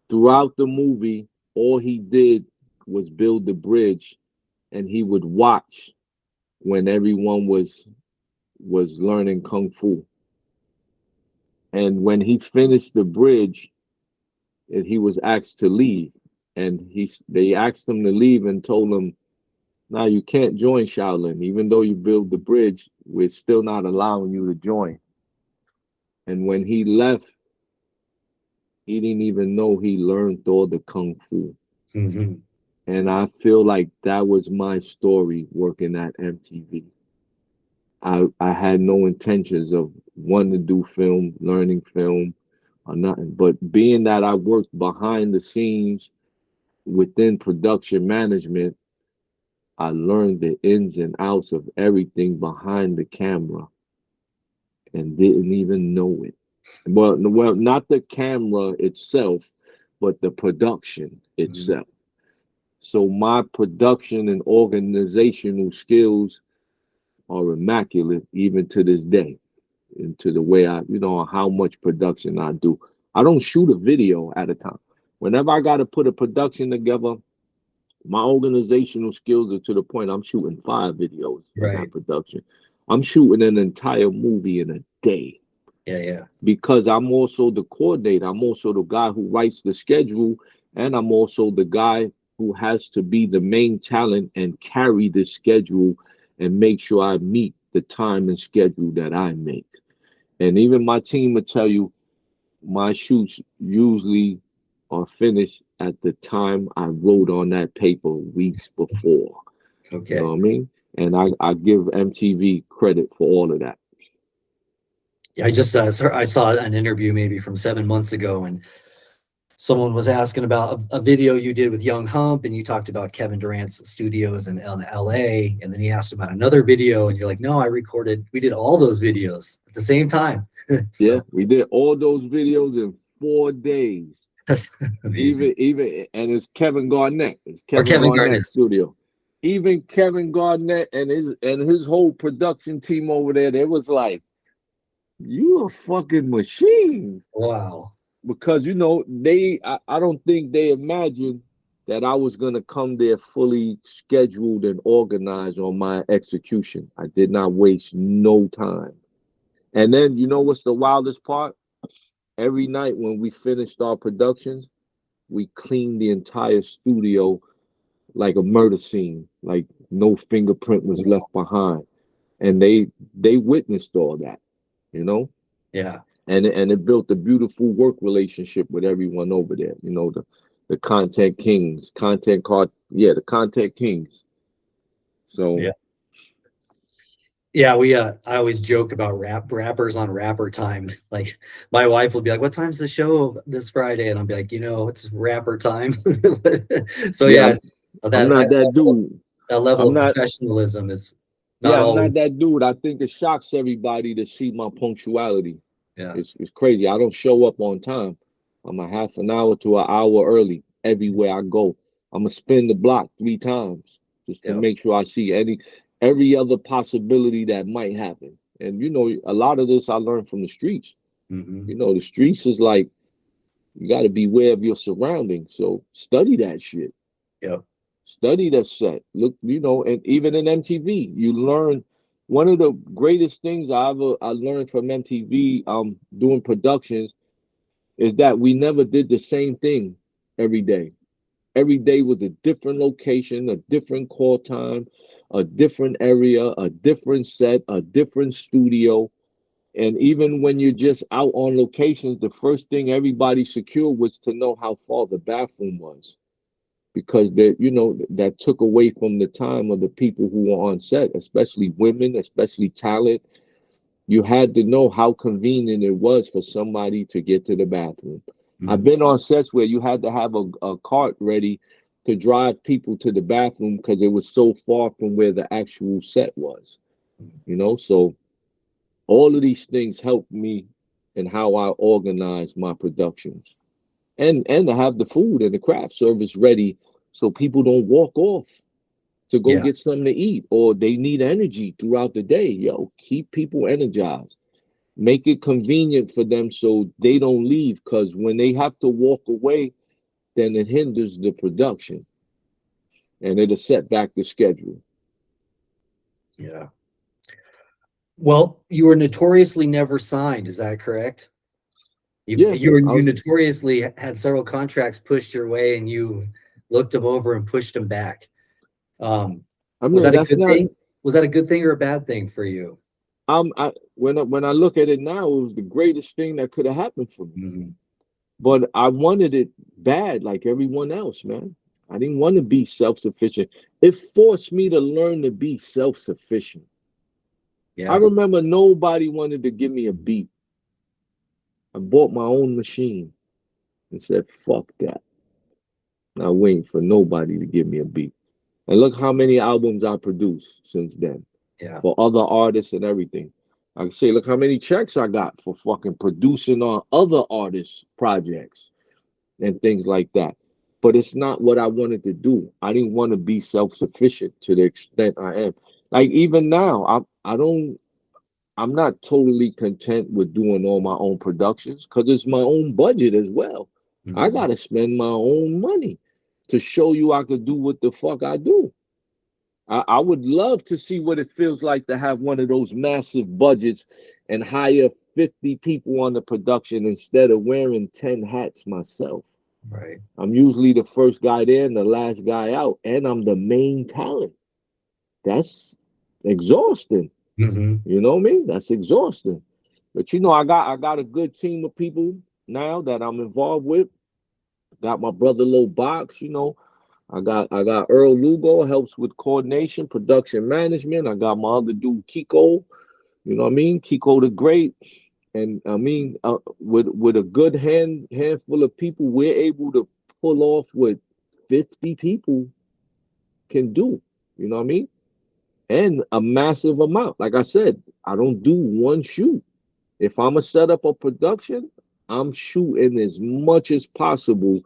throughout the movie, all he did was build the bridge, and he would watch when everyone was learning kung fu. And when he finished the bridge, and he was asked to leave, and they asked him to leave and told him, "Now you can't join Shaolin, even though you build the bridge. We're still not allowing you to join." And when he left, he didn't even know he learned all the kung fu.
Mm-hmm.
And I feel like that was my story working at MTV. I had no intentions of wanting to do film, learning film, or nothing. But being that I worked behind the scenes within production management, I learned the ins and outs of everything behind the camera and didn't even know it. Well, not the camera itself, but the production itself. So my production and organizational skills are immaculate even to this day, into the way how much production I do. I don't shoot a video at a time. Whenever I got to put a production together, my organizational skills are to the point I'm shooting 5 videos in that production. I'm shooting an entire movie in a day.
Yeah.
Because I'm also the coordinator. I'm also the guy who writes the schedule, and I'm also the guy who has to be the main talent and carry the schedule and make sure I meet the time and schedule that I make. And even my team will tell you, my shoots usually are finished at the time I wrote on that paper weeks before.
Okay.
You know what I mean? And I give MTV credit for all of that.
Yeah, I saw an interview maybe from 7 months ago, and someone was asking about a video you did with Young Hump, and you talked about Kevin Durant's studios in LA, and then he asked about another video, and you're like, no, we did all those videos at the same time.
Yeah, we did all those videos in 4 days.
That's amazing.
Even and it's Kevin Garnett. It's Kevin
Kevin
Garnett's
Garnett.
studio. Even Kevin Garnett and his whole production team over there, they was like, you are fucking machines.
Wow.
Because I don't think they imagined that I was gonna come there fully scheduled and organized on my execution. I did not waste no time. And then you know what's the wildest part? Every night when we finished our productions, we cleaned the entire studio like a murder scene, like no fingerprint was left behind, and they witnessed all that, you know.
Yeah.
And it built a beautiful work relationship with everyone over there. You know, the content kings, the content kings. So
Yeah. Yeah, we I always joke about rappers on rapper time. Like my wife will be like, "What time's the show this Friday?" And I'll be like, it's rapper time. So
yeah,
yeah,
I'm not that dude.
that level
I'm
of
not.
professionalism is not
Yeah, I'm not
always.
that dude. I think it shocks everybody to see my punctuality.
Yeah.
It's crazy. I don't show up on time. I'm a half an hour to an hour early everywhere I go. I'm gonna spin the block 3 times just to
Yeah.
make sure I see every other possibility that might happen. And you know, a lot of this I learned from the streets.
Hmm.
You know, the streets is like you got to be aware of your surroundings. So study that shit.
Yeah.
Study that set. Look, you know, and even in MTV, you learn. One of the greatest things I learned from MTV, doing productions, is that we never did the same thing every day. Every day was a different location, a different call time, a different area, a different set, a different studio. And even when you're just out on locations, the first thing everybody secured was to know how far the bathroom was, because that took away from the time of the people who were on set, especially women, especially talent. You had to know how convenient it was for somebody to get to the bathroom. I've
Hmm.
been on sets where you had to have a cart ready to drive people to the bathroom because it was so far from where the actual set was. So all of these things helped me in how I organize my productions, and to have the food and the craft service ready so people don't walk off to go
Yeah.
get something to eat, or they need energy throughout the day. Yo, keep people energized. Make it convenient for them so they don't leave, because when they have to walk away, then it hinders the production and it'll set back the schedule.
Yeah. Well, you were notoriously never signed. Is that correct?
Yeah,
You notoriously had several contracts pushed your way, and you looked them over and pushed them back. Um,
I
was
mean
that a
that's
good
not.
thing? Was that a good thing or a bad thing for you?
When I look at it now, it was the greatest thing that could have happened for me.
Mhm.
But I wanted it bad, like everyone else, man. I didn't want to be self-sufficient. It forced me to learn to be self-sufficient. I
Yeah.
remember nobody wanted to give me a beat. I bought my own machine and said, fuck that. Not waiting for nobody to give me a beat. And look how many albums I produced since then
Yeah.
for other artists and everything. I can say, look how many checks I got for fucking producing on other artists' projects and things like that. But it's not what I wanted to do. I didn't want to be self-sufficient to the extent I am. Like even now, I'm not totally content with doing all my own productions because it's my own budget as well. I
Mhm.
gotta spend my own money to show you I could do what the fuck I do. I would love to see what it feels like to have one of those massive budgets and hire 50 people on the production instead of wearing 10 hats myself.
Right.
I'm usually the first guy there and the last guy out, and I'm the main talent. That's exhausting.
Hmm.
You know what I mean? That's exhausting. But I got a good team of people now that I'm involved with. Got my brother Lil Box, I got Earl Lugo helps with coordination, production management. I got my other dude Kiko, you know what I mean? Kiko the Great. And I mean, with a good handful of people, we're able to pull off what 50 people can do. You know what I mean? And a massive amount. Like I said, I don't do one shoot. If I'm gonna set up a production, I'm shooting as much as possible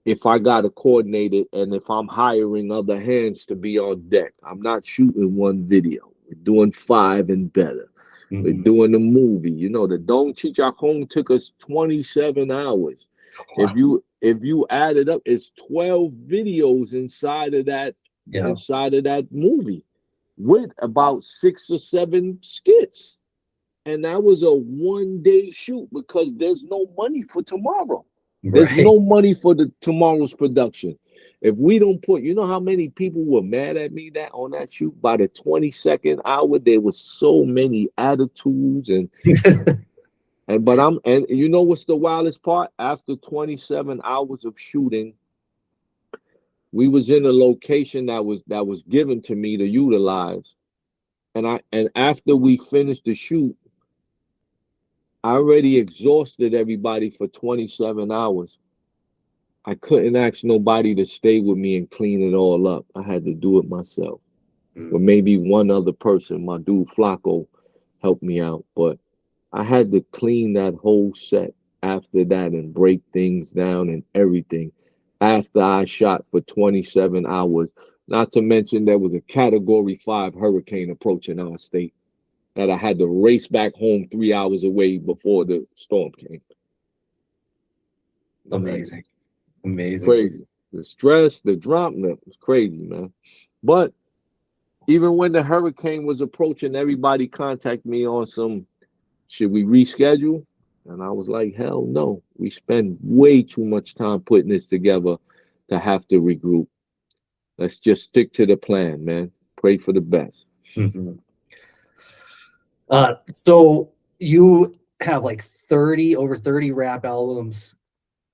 if I got to coordinate it and if I'm hiring other hands to be on deck. I'm not shooting one video. We're doing 5 and better. We're
Hmm.
doing a movie. The Dong Chichakong took us 27 hours. If you add it up, it's 12 videos
Yeah.
inside of that movie with about 6 or 7 skits. And that was a 1 day shoot because there's no money for tomorrow. There's
Right.
no money for the tomorrow's production. if we don't put, you know how many people were mad at me that on that shoot? By the 22nd hour, there was so many attitudes and you know what's the wildest part? After 27 hours of shooting, we was in a location that was given to me to utilize. And after we finished the shoot, I already exhausted everybody for 27 hours. I couldn't ask nobody to stay with me and clean it all up. I had to do it myself. Or maybe one other person, my dude Flacco, helped me out. But I had to clean that whole set after that and break things down and everything after I shot for 27 hours. Not to mention there was a Category 5 hurricane approaching our state that I had to race back home 3 hours away before the storm came.
Amazing. Amazing.
Crazy. The stress, the drama, it was crazy, man. But even when the hurricane was approaching, everybody contacted me on some, should we reschedule? And I was like, hell no. We spend way too much time putting this together to have to regroup. Let's just stick to the plan, man. Pray for the best.
Mm-hmm. So you have like over 30 rap albums,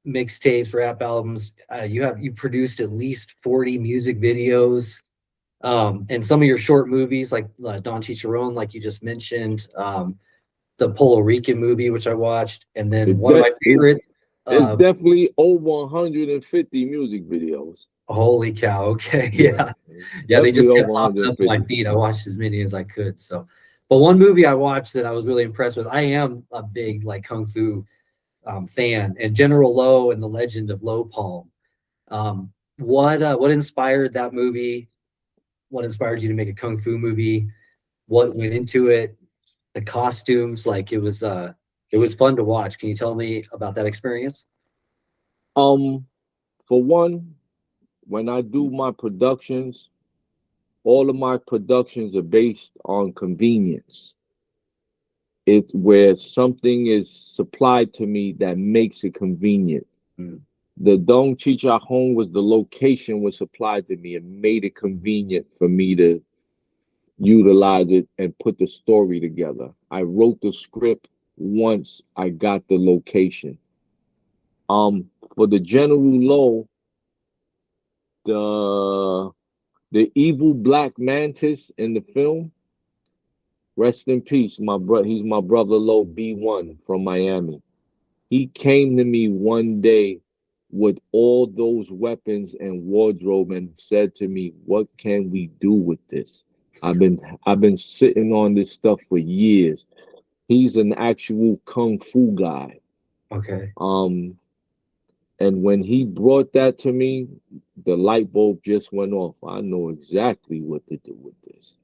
mixtapes, rap albums. You produced at least 40 music videos, and some of your short movies like Don Chicharron, like you just mentioned, the Puerto Rican movie, which I watched, and then one of my favorites.
It's definitely over 150 music videos.
Holy cow! Okay, yeah. They just kept popping up on my feed. I watched as many as I could. So, but one movie I watched that I was really impressed with. I am a big like kung fu fan, and General Lo and the Legend of Lo Palm. What inspired that movie? What inspired you to make a kung fu movie? What went into it? The costumes, like it was fun to watch. Can you tell me about that experience?
For one, when I do my productions, all of my productions are based on convenience. It's where something is supplied to me that makes it convenient. The Dong Chicharron was the location was supplied to me and made it convenient for me to utilize it and put the story together. I wrote the script once I got the location. For the General Lo, the evil black mantis in the film, rest in peace, he's my brother Lo B1 from Miami. He came to me one day with all those weapons and wardrobe and said to me, what can we do with this? I've been sitting on this stuff for years. He's an actual kung fu guy.
Okay.
And when he brought that to me, the light bulb just went off. I know exactly what to do with this.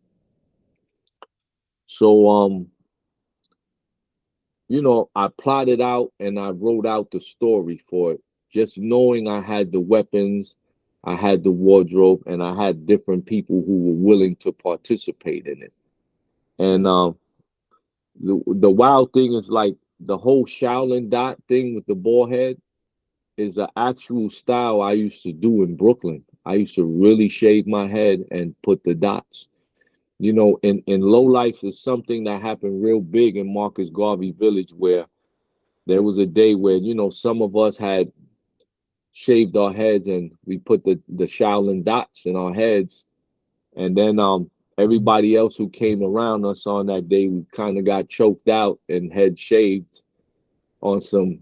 So I plotted out and I wrote out the story for it, just knowing I had the weapons, I had the wardrobe, and I had different people who were willing to participate in it. And the wild thing is like the whole Shaolin dot thing with the ball head is an actual style I used to do in Brooklyn. I used to really shave my head and put the dots. In low life is something that happened real big in Marcus Garvey Village, where there was a day where, some of us had shaved our heads and we put the Shaolin dots in our heads. And then everybody else who came around us on that day, we kind of got choked out and head shaved on some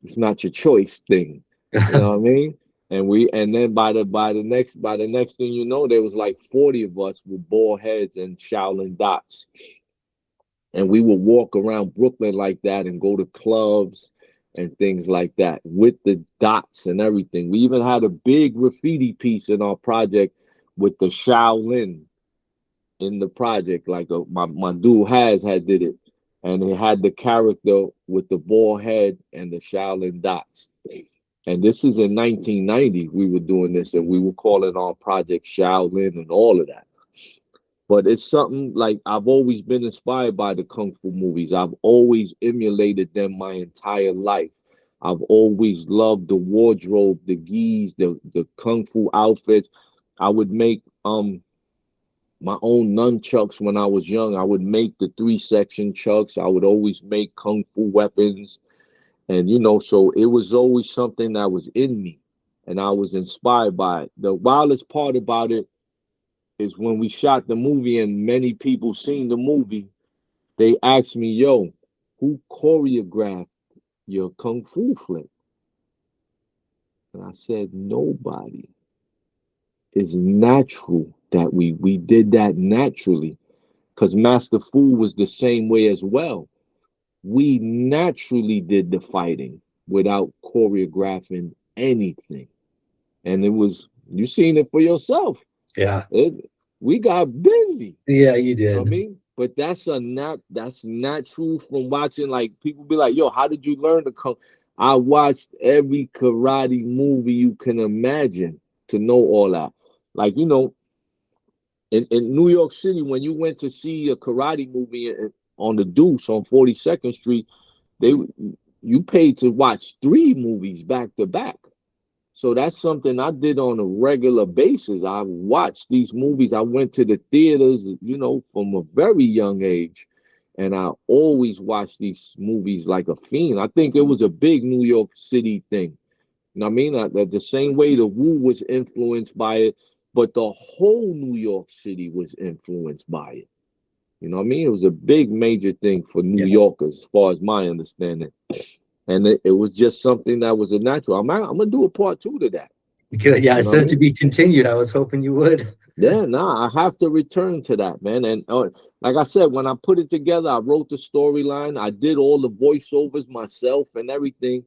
it's not your choice thing. You know what I mean? And then by the next thing you know, there was like 40 of us with bald heads and Shaolin dots. And we would walk around Brooklyn like that and go to clubs and things like that with the dots and everything. We even had a big graffiti piece in our project with the Shaolin in the project. Like my dude had did it. And it had the character with the bald head and the Shaolin dots. And this is in 1990, we were doing this, and we were calling our project Shaolin and all of that. But it's something like I've always been inspired by the Kung Fu movies. I've always emulated them my entire life. I've always loved the wardrobe, the gis, the kung fu outfits. I would make my own nunchucks when I was young. I would make the 3-section chucks. I would always make kung fu weapons. And, you know, so it was always something that was in me. And I was inspired by it. The wildest part about it is when we shot the movie and many people seen the movie, they asked me, yo, who choreographed your kung fu flick? And I said, nobody. It's natural that we did that naturally, because Master Fu was the same way as well. We naturally did the fighting without choreographing anything. And it was, you seen it for yourself.
Yeah.
We got busy.
Yeah, you
You know
did.
what I mean? But that's natural from watching. Like, people be like, yo, how did you learn to kung? I watched every karate movie you can imagine to know all that. Like, you know, in New York City, when you went to see a karate movie on the Deuce on 42nd Street, you paid to watch 3 movies back to back. So that's something I did on a regular basis. I watched these movies. I went to the theaters, you know, from a very young age. And I always watched these movies like a fiend. I think it was a big New York City thing. You know what I mean? The same way the Wu was influenced by it, but the whole New York City was influenced by it. You know what I mean? It was a big major thing for New Yorkers, as far as my understanding. And it was just something that was a natural. I'm gonna do a part 2 to that.
Good. Yeah,
You
it
know
says
what I
to be continued. I was hoping you would.
Yeah, nah, I have to return to that, man. And like I said, when I put it together, I wrote the storyline. I did all the voiceovers myself and everything.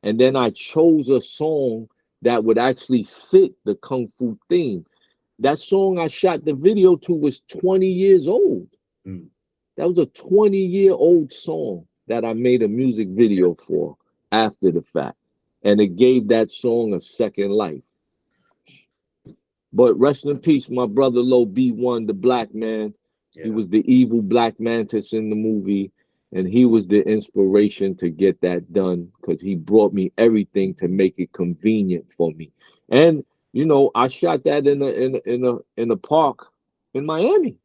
And then I chose a song that would actually fit the Kung Fu theme. That song I shot the video to was 20 years old. That was a 20-year-old song that I made a music video for after the fact. And it gave that song a second life. But rest in peace, my brother Low B1, the black man. Yeah. He was the evil black mantis in the movie. And he was the inspiration to get that done, because he brought me everything to make it convenient for me. And, you know, I shot that in a park in Miami,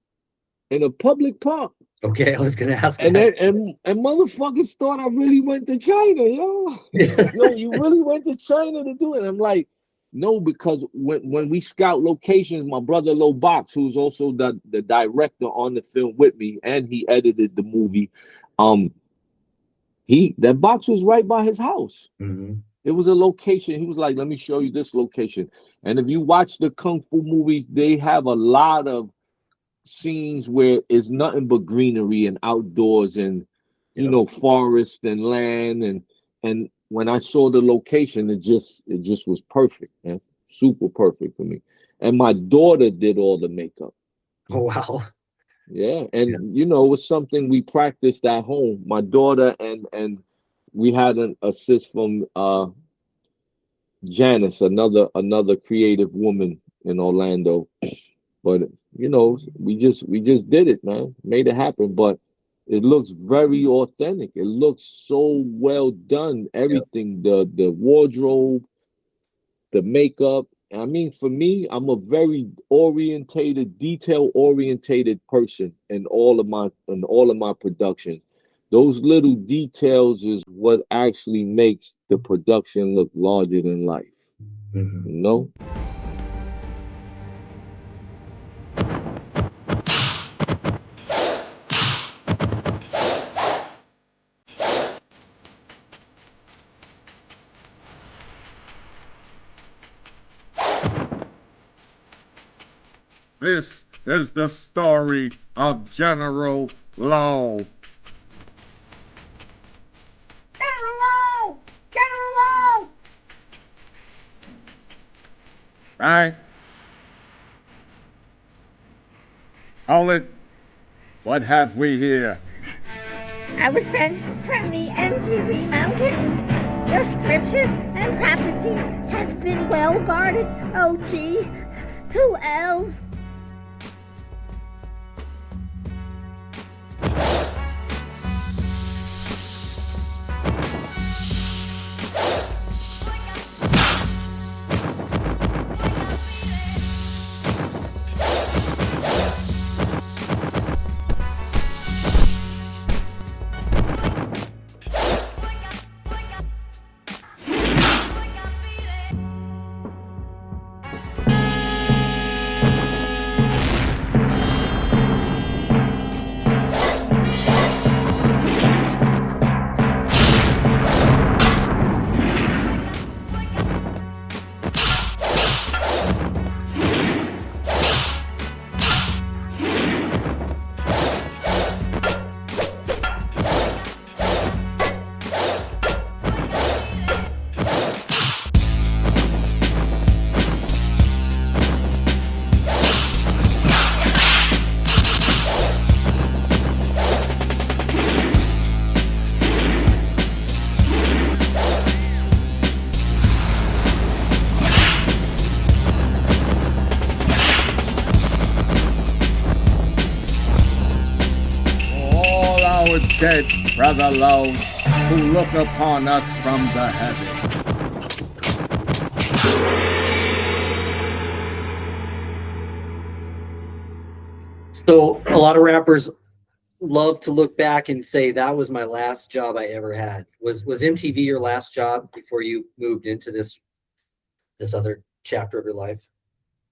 in a public park.
Okay, I was gonna ask.
And motherfuckers thought I really went to China, yo. Yo, you really went to China to do it? I'm like, no, because when we scout locations, my brother Low Box, who's also the director on the film with me, and he edited the movie, that box was right by his house. It was a location. He was like, let me show you this location. And if you watch the Kung Fu movies, they have a lot of scenes where it's nothing but greenery and outdoors and you know, forest and land, and when I saw the location, it just was perfect, man. Super perfect for me. And my daughter did all the makeup.
Oh wow.
Yeah, and you know, it was something we practiced at home. My daughter and we had an assist from Janice, another creative woman in Orlando. But you know, we just did it, man. Made it happen. But it looks very authentic. It looks so well done. Everything, the wardrobe, the makeup. I mean, for me, I'm a very detail-orientated person in all of my productions. Those little details is what actually makes the production look larger than life. You know?
This is the story of General Low. General Low! General Low! Right? Hold, what have we here?
I was sent from the MTV Mountains. Your scriptures and prophecies have been well guarded, OG. 2 L's.
dead brother low, who look upon us from the heavens.
So a lot of rappers love to look back and say that was my last job I ever had. Was MTV your last job before you moved into this other chapter of your life?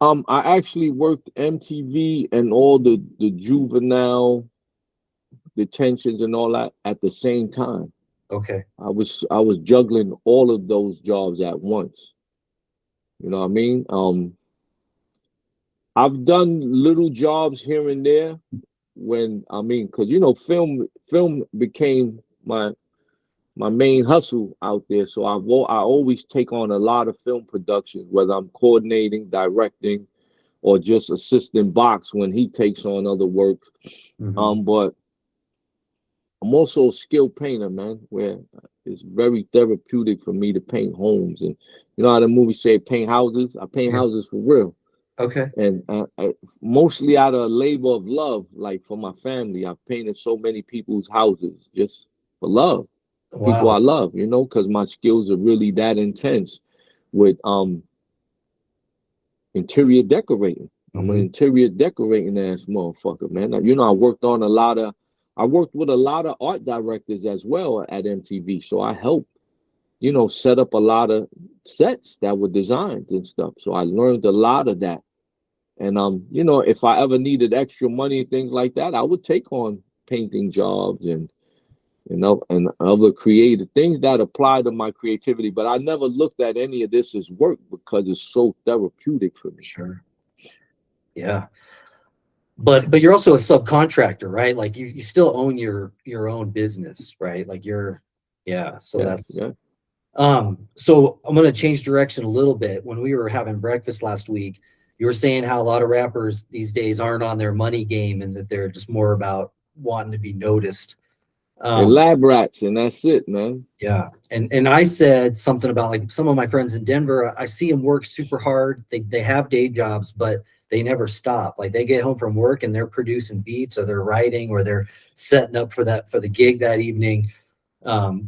I actually worked MTV and all the juvenile detentions and all that at the same time.
Okay.
I was juggling all of those jobs at once. You know what I mean? I've done little jobs here and there because film became my main hustle out there. So I always take on a lot of film productions, whether I'm coordinating, directing, or just assisting Box when he takes on other work. But I'm also a skilled painter, man, where it's very therapeutic for me to paint homes. And you know how the movie say paint houses? I paint houses for real.
Okay.
And mostly out of labor of love, like for my family. I've painted so many people's houses just for love.
Wow.
People I love, because my skills are really that intense with interior decorating. I'm an interior decorating ass motherfucker, man. I worked with a lot of art directors as well at MTV. So I helped, set up a lot of sets that were designed and stuff. So I learned a lot of that. And if I ever needed extra money and things like that, I would take on painting jobs and other creative things that apply to my creativity. But I never looked at any of this as work because it's so therapeutic for me.
Sure. Yeah. But you're also a subcontractor, right? Like you still own your own business, right? Like so I'm going to change direction a little bit. When we were having breakfast last week, you were saying how a lot of rappers these days aren't on their money game and that they're just more about wanting to be noticed.
They're lab rats, and that's it, man.
Yeah. And I said something about like some of my friends in Denver, I see them work super hard. They have day jobs, but they never stop. Like they get home from work and they're producing beats or they're writing or they're setting up for the gig that evening,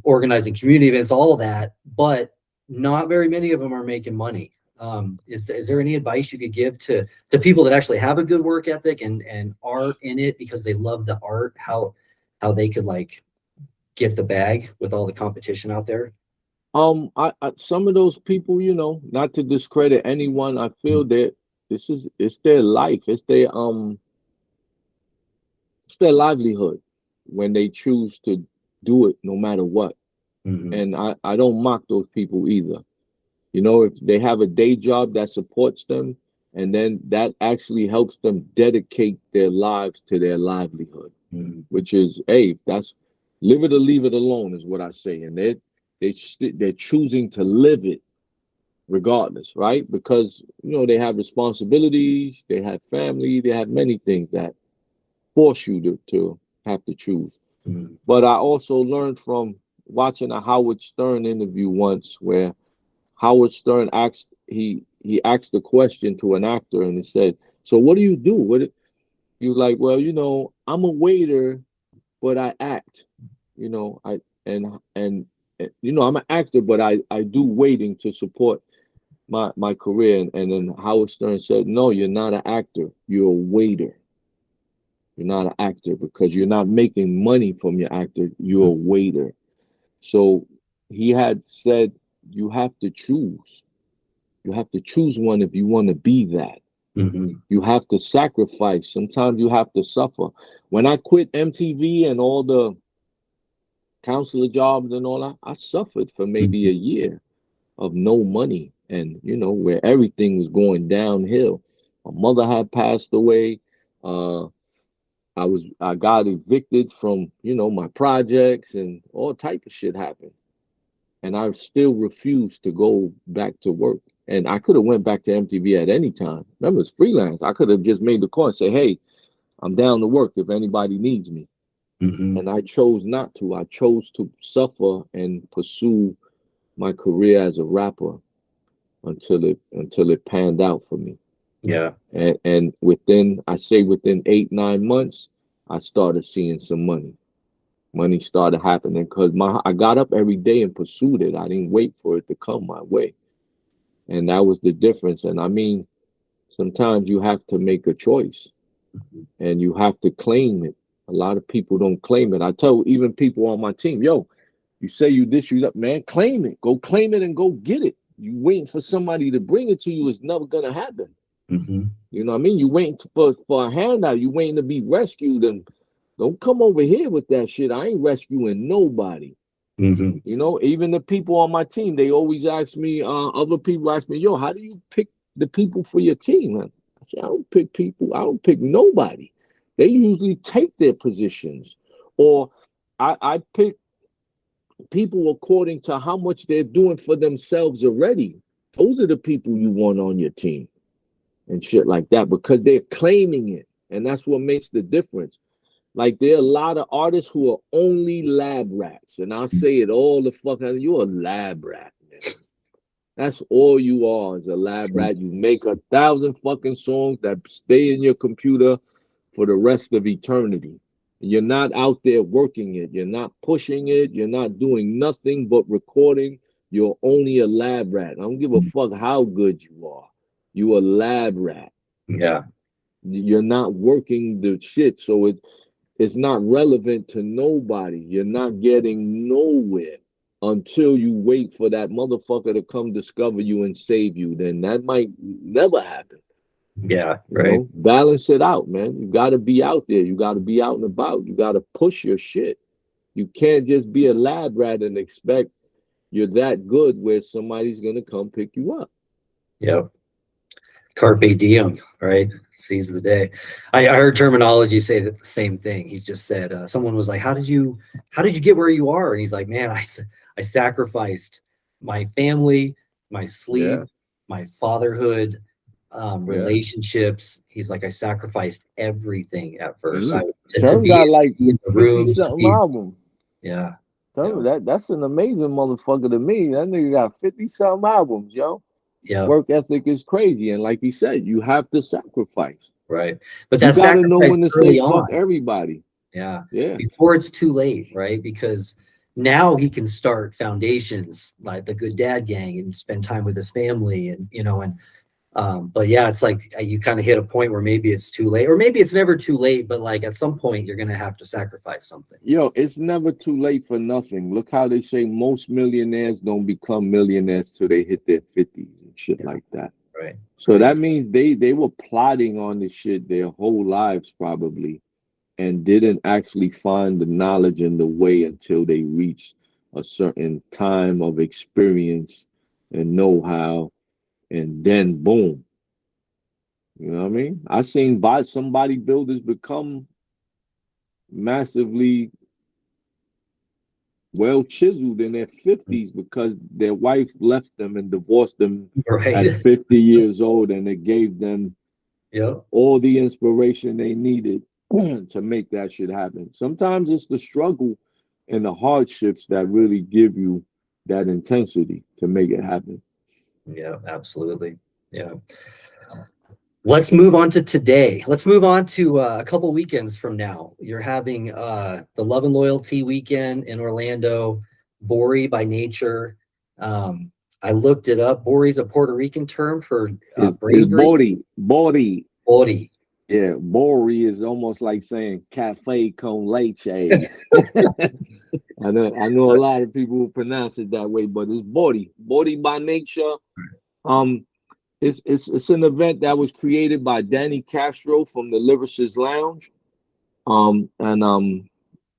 organizing community events, all of that. But not very many of them are making money. Is there any advice you could give to people that actually have a good work ethic and are in it because they love the art, how they could like get the bag with all the competition out there?
I some of those people, not to discredit anyone, I feel that it's their life, it's their livelihood when they choose to do it no matter what. And I don't mock those people either. If they have a day job that supports them, and then that actually helps them dedicate their lives to their livelihood, which is, hey, that's live it or leave it alone is what I say. And they're choosing to live it regardless, right? Because, they have responsibilities, they have family, they have many things that force you to have to choose. But I also learned from watching a Howard Stern interview once where Howard Stern asked the question to an actor and he said, so what do you do? He was like, well, I'm a waiter, but I act, I'm an actor, but I do waiting to support my career. And then Howard Stern said, no, you're not an actor, you're a waiter. You're not an actor because you're not making money from your actor, you're a waiter. So he had said, you have to choose. You have to choose one if you want to be that. You have to sacrifice. Sometimes you have to suffer. When I quit MTV and all the counselor jobs and all that, I suffered for maybe a year of no money and, where everything was going downhill. My mother had passed away. I got evicted from, my projects and all type of shit happened. And I still refused to go back to work. And I could have went back to MTV at any time. Remember, it's freelance. I could have just made the call and say, hey, I'm down to work if anybody needs me. And I chose not to. I chose to suffer and pursue my career as a rapper until it panned out for me.
Yeah.
And within 8-9 months, I started seeing some money. Money started happening because I got up every day and pursued it. I didn't wait for it to come my way. And that was the difference. And I mean, sometimes you have to make a choice and you have to claim it. A lot of people don't claim it. I tell even people on my team, yo, you say you this, you that, man, claim it. Go claim it and go get it. You waiting for somebody to bring it to you is never gonna happen. You know what I mean? You waiting for a handout. You waiting to be rescued, and don't come over here with that shit. I ain't rescuing nobody. You know, even the people on my team, they always ask me, other people ask me, yo, how do you pick the people for your team? Man? I say, I don't pick people. I don't pick nobody. They usually take their positions. Or I pick people according to how much they're doing for themselves already. Those are the people you want on your team and shit like that, because they're claiming it. And that's what makes the difference. Like, there are a lot of artists who are only lab rats. And I'll say it all the fuck out. You're a lab rat, man. That's all you are, is a lab rat. You make 1,000 fucking songs that stay in your computer for the rest of eternity. You're not out there working it. You're not pushing it. You're not doing nothing but recording. You're only a lab rat. I don't give a fuck how good you are. You a lab rat.
Yeah.
You're not working the shit. So it's not relevant to nobody. You're not getting nowhere until you wait for that motherfucker to come discover you and save you. Then that might never happen.
Yeah,
You
right.
know? Balance it out, man. You got to be out there. You got to be out and about. You got to push your shit. You can't just be a lab rat and expect you're that good where somebody's going to come pick you up.
Yep. Carpe diem, right? Seize the day. I heard terminology say that the same thing. He's just said, someone was like, how did you get where you are? And he's like, man, I sacrificed my family, my sleep, my fatherhood, relationships. He's like, I sacrificed everything at first. To be
got like
in the
50
rooms,
something albums.
Yeah.
That's an amazing motherfucker to me. That nigga got 50 something albums, yo.
Yeah.
Work ethic is crazy. And like he said, you have to sacrifice.
Right. But
you
that
gotta know
sacrifice
when to
early
say fuck
on.
everybody.
Yeah.
Yeah.
Before it's too late, right? Because now he can start foundations like the Good Dad Gang and spend time with his family, and but yeah, it's like you kind of hit a point where maybe it's too late, or maybe it's never too late, but like at some point you're gonna have to sacrifice something.
Yo, it's never too late for nothing. Look how they say most millionaires don't become millionaires till they hit their 50s and shit like that.
Right.
So that means they were plotting on this shit their whole lives probably, and didn't actually find the knowledge and the way until they reached a certain time of experience and know-how, and then boom. You know what I mean? I seen some bodybuilders become massively well chiseled in their 50s because their wife left them and divorced them at 50 years old, and it gave them all the inspiration they needed to make that shit happen. Sometimes it's the struggle and the hardships that really give you that intensity to make it happen.
Yeah, absolutely. Yeah. Let's move on to today. Let's move on to a couple weekends from now. You're having the Love and Loyalty weekend in Orlando, Bori by Nature. I looked it up. Bori is a Puerto Rican term for bravery.
Bori.
Bori.
Yeah, Bori is almost like saying cafe con leche. I know a lot of people who pronounce it that way, but it's Bori. Bori by Nature. It's an event that was created by Danny Castro from the Lyricist Lounge, and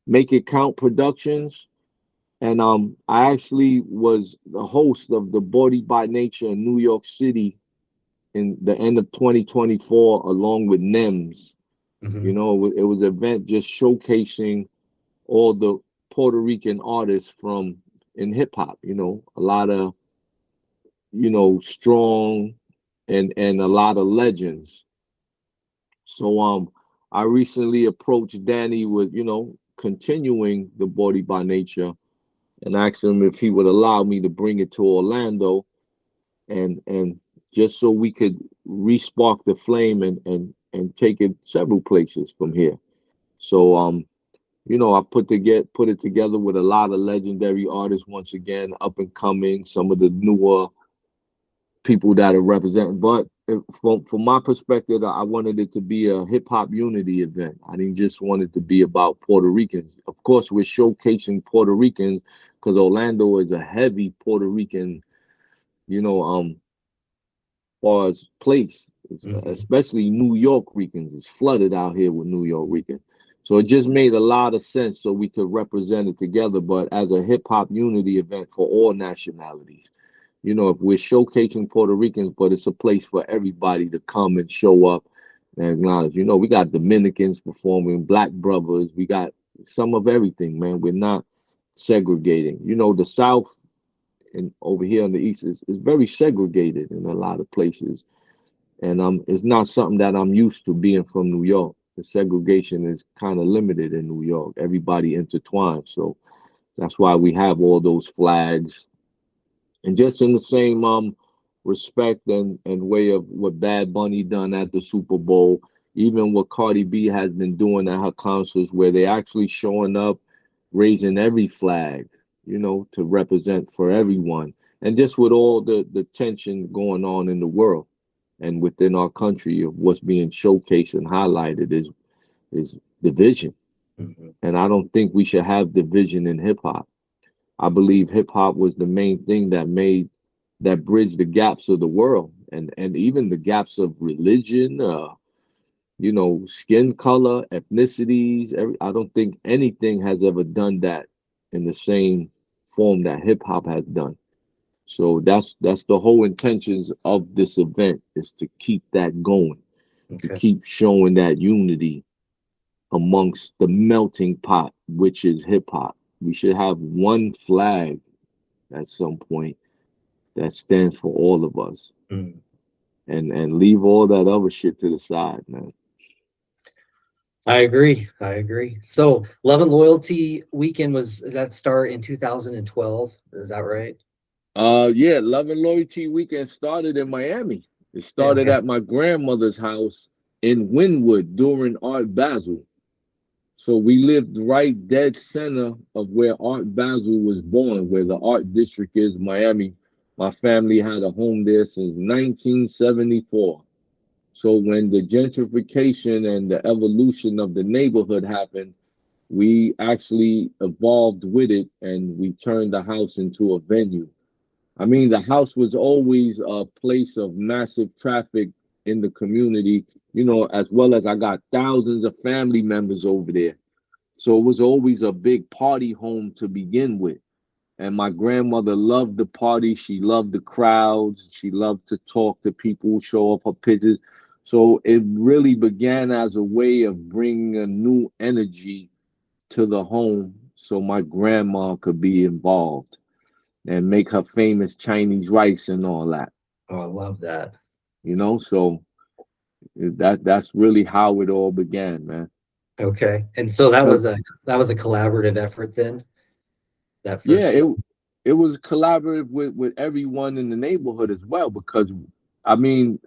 Make It Count Productions, and I actually was the host of the Body by Nature in New York City in the end of 2024, along with NEMS. You know, it was an event just showcasing all the Puerto Rican artists from in hip hop. You know, a lot of strong and a lot of legends. So I recently approached Danny with continuing the Body by Nature, and asked him if he would allow me to bring it to Orlando, and just so we could re-spark the flame and take it several places from here. So you know, I put it together with a lot of legendary artists once again, up and coming, some of the newer people that are representing. But from my perspective, I wanted it to be a hip hop unity event. I didn't just want it to be about Puerto Ricans. Of course, we're showcasing Puerto Ricans because Orlando is a heavy Puerto Rican, you know, far as place, especially New York Ricans. It's flooded out here with New York Ricans. So it just made a lot of sense so we could represent it together, but as a hip hop unity event for all nationalities. You know, if we're showcasing Puerto Ricans, but it's a place for everybody to come and show up and acknowledge. You know, we got Dominicans performing, Black brothers, we got some of everything, man. We're not segregating. You know, the South and over here on the East is very segregated in a lot of places. And it's not something that I'm used to being from New York. The segregation is kind of limited in New York. Everybody intertwined. So that's why we have all those flags. And just in the same respect and way of what Bad Bunny done at the Super Bowl, even what Cardi B has been doing at her concerts, where they actually showing up, raising every flag, you know, to represent for everyone. And just with all the tension going on in the world and within our country of what's being showcased and highlighted is division. And I don't think we should have division in hip hop. I believe hip hop was the main thing that bridged the gaps of the world and even the gaps of religion, you know, skin color, ethnicities. I don't think anything has ever done that in the same form that hip hop has done. So that's the whole intentions of this event, is to keep that going, to keep showing that unity amongst the melting pot, which is hip hop. We should have one flag at some point that stands for all of us, and leave all that other shit to the side, man.
I agree. So Love and Loyalty Weekend that start in 2012. Is that right?
Yeah, Love and Loyalty Weekend started in Miami. It started at my grandmother's house in Wynwood during Art Basel. So we lived right dead center of where Art Basel was born, where the art district is, Miami. My family had a home there since 1974. So when the gentrification and the evolution of the neighborhood happened, we actually evolved with it and we turned the house into a venue. I mean, the house was always a place of massive traffic in the community, you know, as well as I got thousands of family members over there. So it was always a big party home to begin with. And my grandmother loved the party. She loved the crowds. She loved to talk to people, show up her pictures. So it really began as a way of bringing a new energy to the home so my grandma could be involved and make her famous Chinese rice and all that.
Oh, I love that.
You know, so that's really how it all began, man.
Okay. And so that was a collaborative effort then? That first
it was collaborative with everyone in the neighborhood as well, because I mean,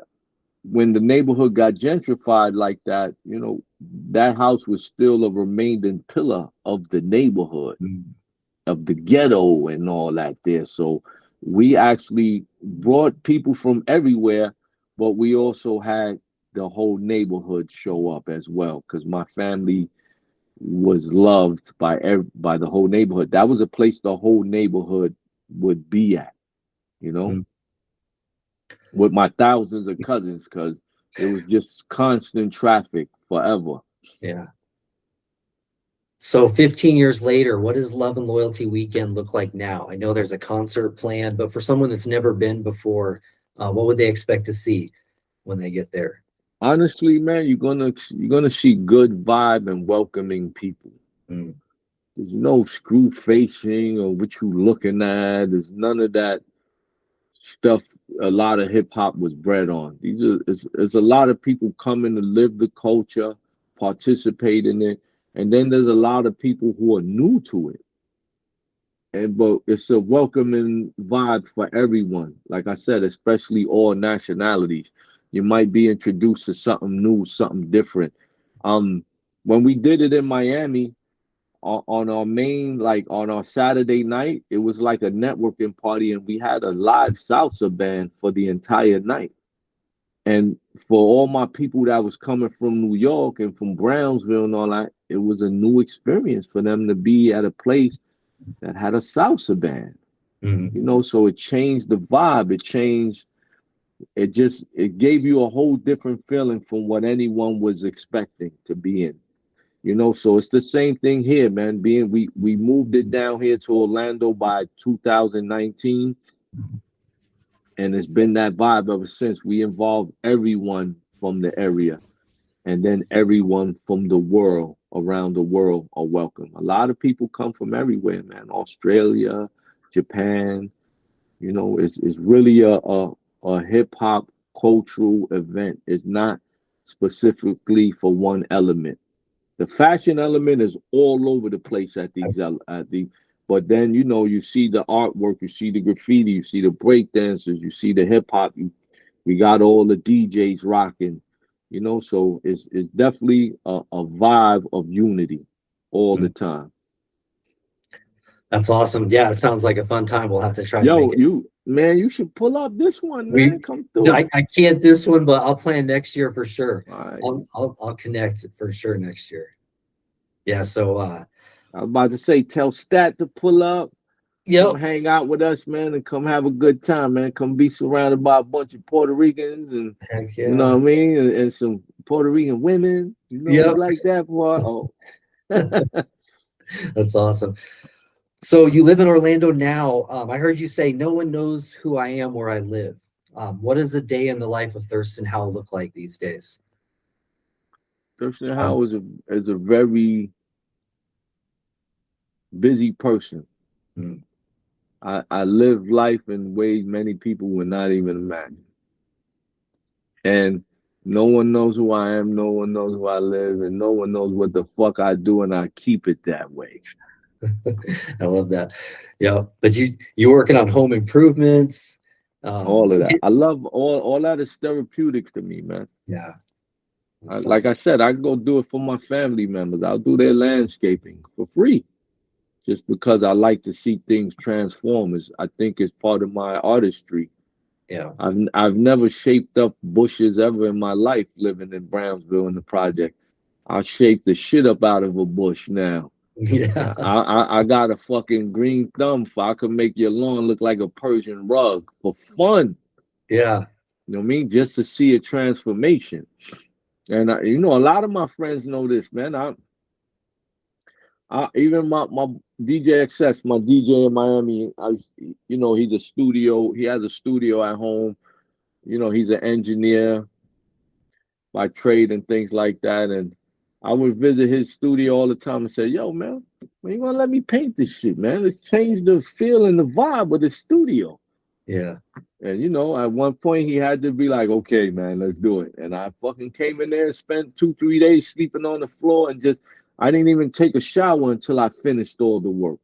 when the neighborhood got gentrified like that, you know, that house was still a remaining pillar of the neighborhood, of the ghetto and all that there. So we actually brought people from everywhere, but we also had the whole neighborhood show up as well, because my family was loved by the whole neighborhood. That was a place the whole neighborhood would be at, you know, with my thousands of cousins, because it was just constant traffic forever.
Yeah. So 15 years later, what does Love and Loyalty Weekend look like now? I know there's a concert planned, but for someone that's never been before, what would they expect to see when they get there?
Honestly, man, you're gonna see good vibe and welcoming people. There's no screw facing or what you looking at. There's none of that stuff a lot of hip hop was bred on. It's a lot of people coming to live the culture, participate in it, and then there's a lot of people who are new to it. But it's a welcoming vibe for everyone. Like I said, especially all nationalities. You might be introduced to something new, something different. When we did it in Miami, on our main, like on our Saturday night, it was like a networking party, and we had a live salsa band for the entire night. And for all my people that was coming from New York and from Brownsville and all that, it was a new experience for them to be at a place that had a salsa band. You know, so it changed the vibe. It gave you a whole different feeling from what anyone was expecting to be in. You know, so it's the same thing here, man. We moved it down here to Orlando by 2019, and it's been that vibe ever since. We involved everyone from the area, and then everyone from the world, around the world, are welcome. A lot of people come from everywhere, man. Australia, Japan. You know, it's really a hip hop cultural event. It's not specifically for one element. The fashion element is all over the place at but then, you know, you see the artwork, you see the graffiti, you see the break dancers, you see the hip hop. We got all the DJs rocking, you know, so it's definitely a vibe of unity all the time.
That's awesome. Yeah, it sounds like a fun time. We'll have to try to
Yo,
make it.
you should pull up this one, man. Come through.
I can't this one, but I'll plan next year for sure.
All right.
I'll connect for sure next year. Yeah, so
I was about to say, tell Stat to pull up. Come hang out with us, man, and come have a good time, man. Come be surrounded by a bunch of Puerto Ricans and you know what I mean, and some Puerto Rican women. You know, like that boy. Oh.
That's awesome. So you live in Orlando now. I heard you say no one knows who I am where I live. What does a day in the life of Thirstin Howl look like these days?
Thirstin Howl is a very busy person. I live life in ways many people would not even imagine. And no one knows who I am, no one knows who I live, and no one knows what the fuck I do, and I keep it that way.
I love that. Yeah, but you're working on home improvements.
All of that. I love all that is therapeutic to me, man.
Yeah.
Like I said, I can go do it for my family members. I'll do their landscaping for free, just because I like to see things transform. I think it's part of my artistry.
Yeah.
I've never shaped up bushes ever in my life living in Brownsville in the project. I shape the shit up out of a bush now.
Yeah.
I got a fucking green thumb for I could make your lawn look like a Persian rug for fun.
Yeah.
You know what I mean? Just to see a transformation. And you know, a lot of my friends know this, man. Even my DJ Excess, my DJ in Miami, you know, he has a studio at home. You know, he's an engineer by trade and things like that. And I would visit his studio all the time and say, yo, man, when you gonna let me paint this shit, man? Let's change the feel and the vibe of the studio.
Yeah.
And, you know, at one point he had to be like, okay, man, let's do it. And I fucking came in there and spent 2-3 days sleeping on the floor and I didn't even take a shower until I finished all the work.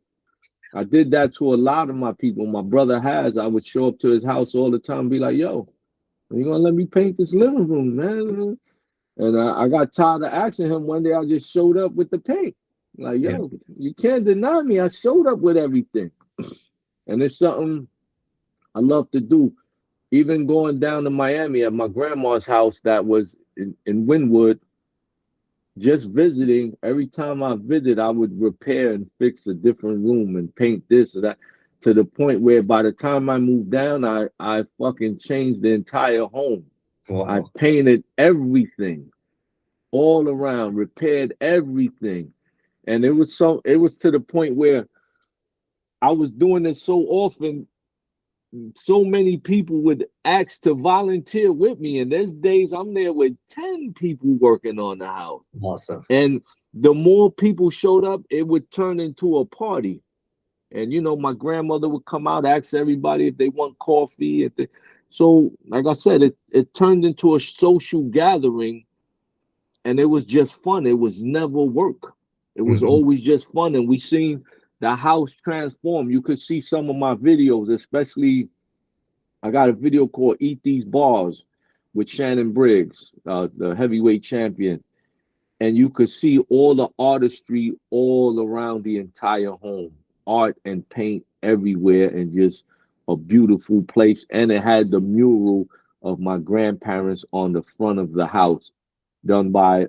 I did that to a lot of my people. My brother I would show up to his house all the time and be like, yo, are you gonna let me paint this living room, man? And I got tired of asking him. One day I just showed up with the paint. Like, yo, you can't deny me. I showed up with everything. And it's something I love to do. Even going down to Miami at my grandma's house that was in Wynwood, just visiting, every time I visit, I would repair and fix a different room and paint this or that, to the point where by the time I moved down, I fucking changed the entire home.
Wow.
I painted everything all around, repaired everything. And it was to the point where I was doing it so often, so many people would ask to volunteer with me. And there's days I'm there with 10 people working on the house.
Awesome.
And the more people showed up, it would turn into a party. And, you know, my grandmother would come out, ask everybody if they want coffee. So, like I said, it turned into a social gathering, and it was just fun. It was never work. It was always just fun. And we seen the house transform. You could see some of my videos, especially I got a video called Eat These Bars with Shannon Briggs, the heavyweight champion. and you could see all the artistry all around the entire home, art and paint everywhere, and just a beautiful place. And it had the mural of my grandparents on the front of the house, done by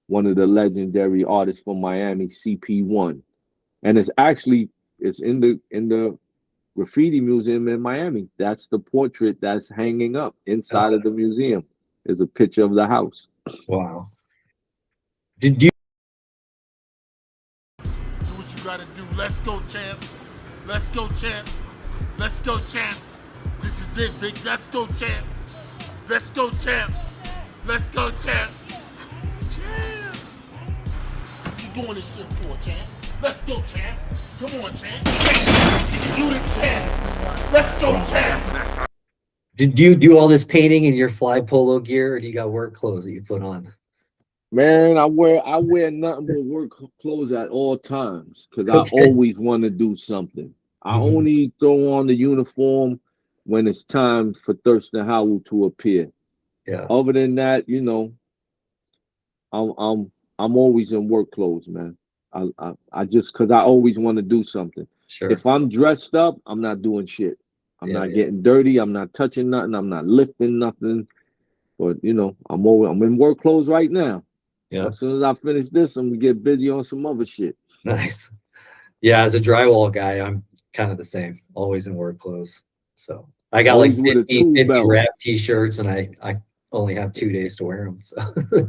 one of the legendary artists from Miami, CP1. And it's in the graffiti museum in Miami. That's the portrait that's hanging up inside of the museum. There's a picture of the house.
Wow. Did you?
Do what you gotta do. Let's go, champ. Let's go, champ. Let's go, champ. This is it, Vic. Let's go, champ. Let's go, champ. Let's go, champ. Champ. What you doing this shit for, champ? Let's go, champ. Come on, champ. You the champ. Let's go, champ.
Did you do all this painting in your fly polo gear, or do you got work clothes that you put on?
Man, I wear nothing but work clothes at all times because I always want to do something. I only throw on the uniform when it's time for Thirstin Howl to appear.
Yeah.
Other than that, you know, I'm always in work clothes, man. I just because I always want to do something.
Sure.
If I'm dressed up, I'm not doing shit. I'm not getting dirty. I'm not touching nothing. I'm not lifting nothing. But you know, I'm in work clothes right now.
Yeah.
As soon as I finish this, I'm gonna get busy on some other shit.
Nice. Yeah, as a drywall guy, I'm kind of the same. Always in work clothes. So I got
Always
like
with a
50
tool belt.
wrap t-shirts, and I only have 2 days to wear them. So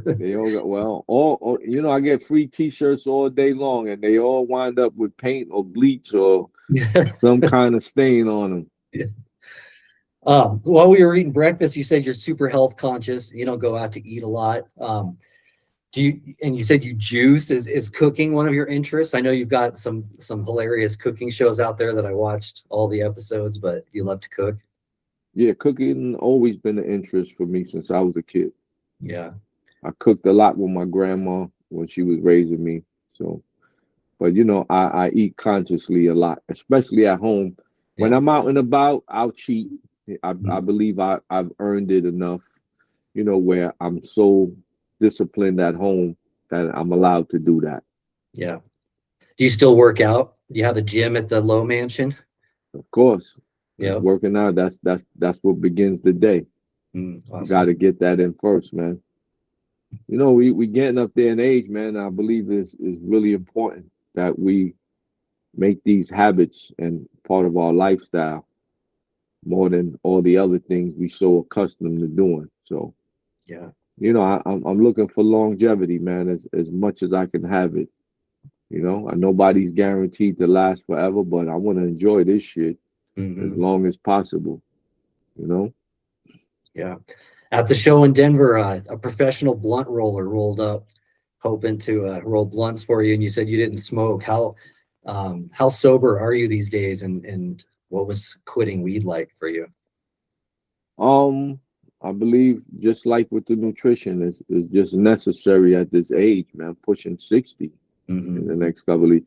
They all got all you know, I get free t-shirts all day long, and they all wind up with paint or bleach or some kind of stain on them.
Yeah. While we were eating breakfast, you said you're super health conscious. You don't go out to eat a lot. And you said you juice. Is cooking one of your interests? I know you've got some hilarious cooking shows out there that I watched all the episodes, but you love to cook.
Yeah, cooking always been an interest for me since I was a kid.
Yeah.
I cooked a lot with my grandma when she was raising me. So, but you know, I eat consciously a lot, especially at home. When I'm out and about, I'll cheat. I believe I've earned it enough, you know, where I'm so disciplined at home that I'm allowed to do that.
Yeah. Do you still work out? Do you have a gym at the Low Mansion?
Of course.
Yeah.
Working out, that's what begins the day.
Awesome.
You got to get that in first, man. You know, we getting up there in age, man. I believe is really important that we make these habits and part of our lifestyle more than all the other things we so accustomed to doing. So,
yeah,
you know, I'm looking for longevity, man, as much as I can have it. You know, nobody's guaranteed to last forever, but I want to enjoy this shit as long as possible. You know?
Yeah. At the show in Denver, a professional blunt roller rolled up, hoping to roll blunts for you, and you said you didn't smoke. How sober are you these days, and what was quitting weed like for you?
I believe just like with the nutrition, is just necessary at this age, man. Pushing 60 in the next couple of years.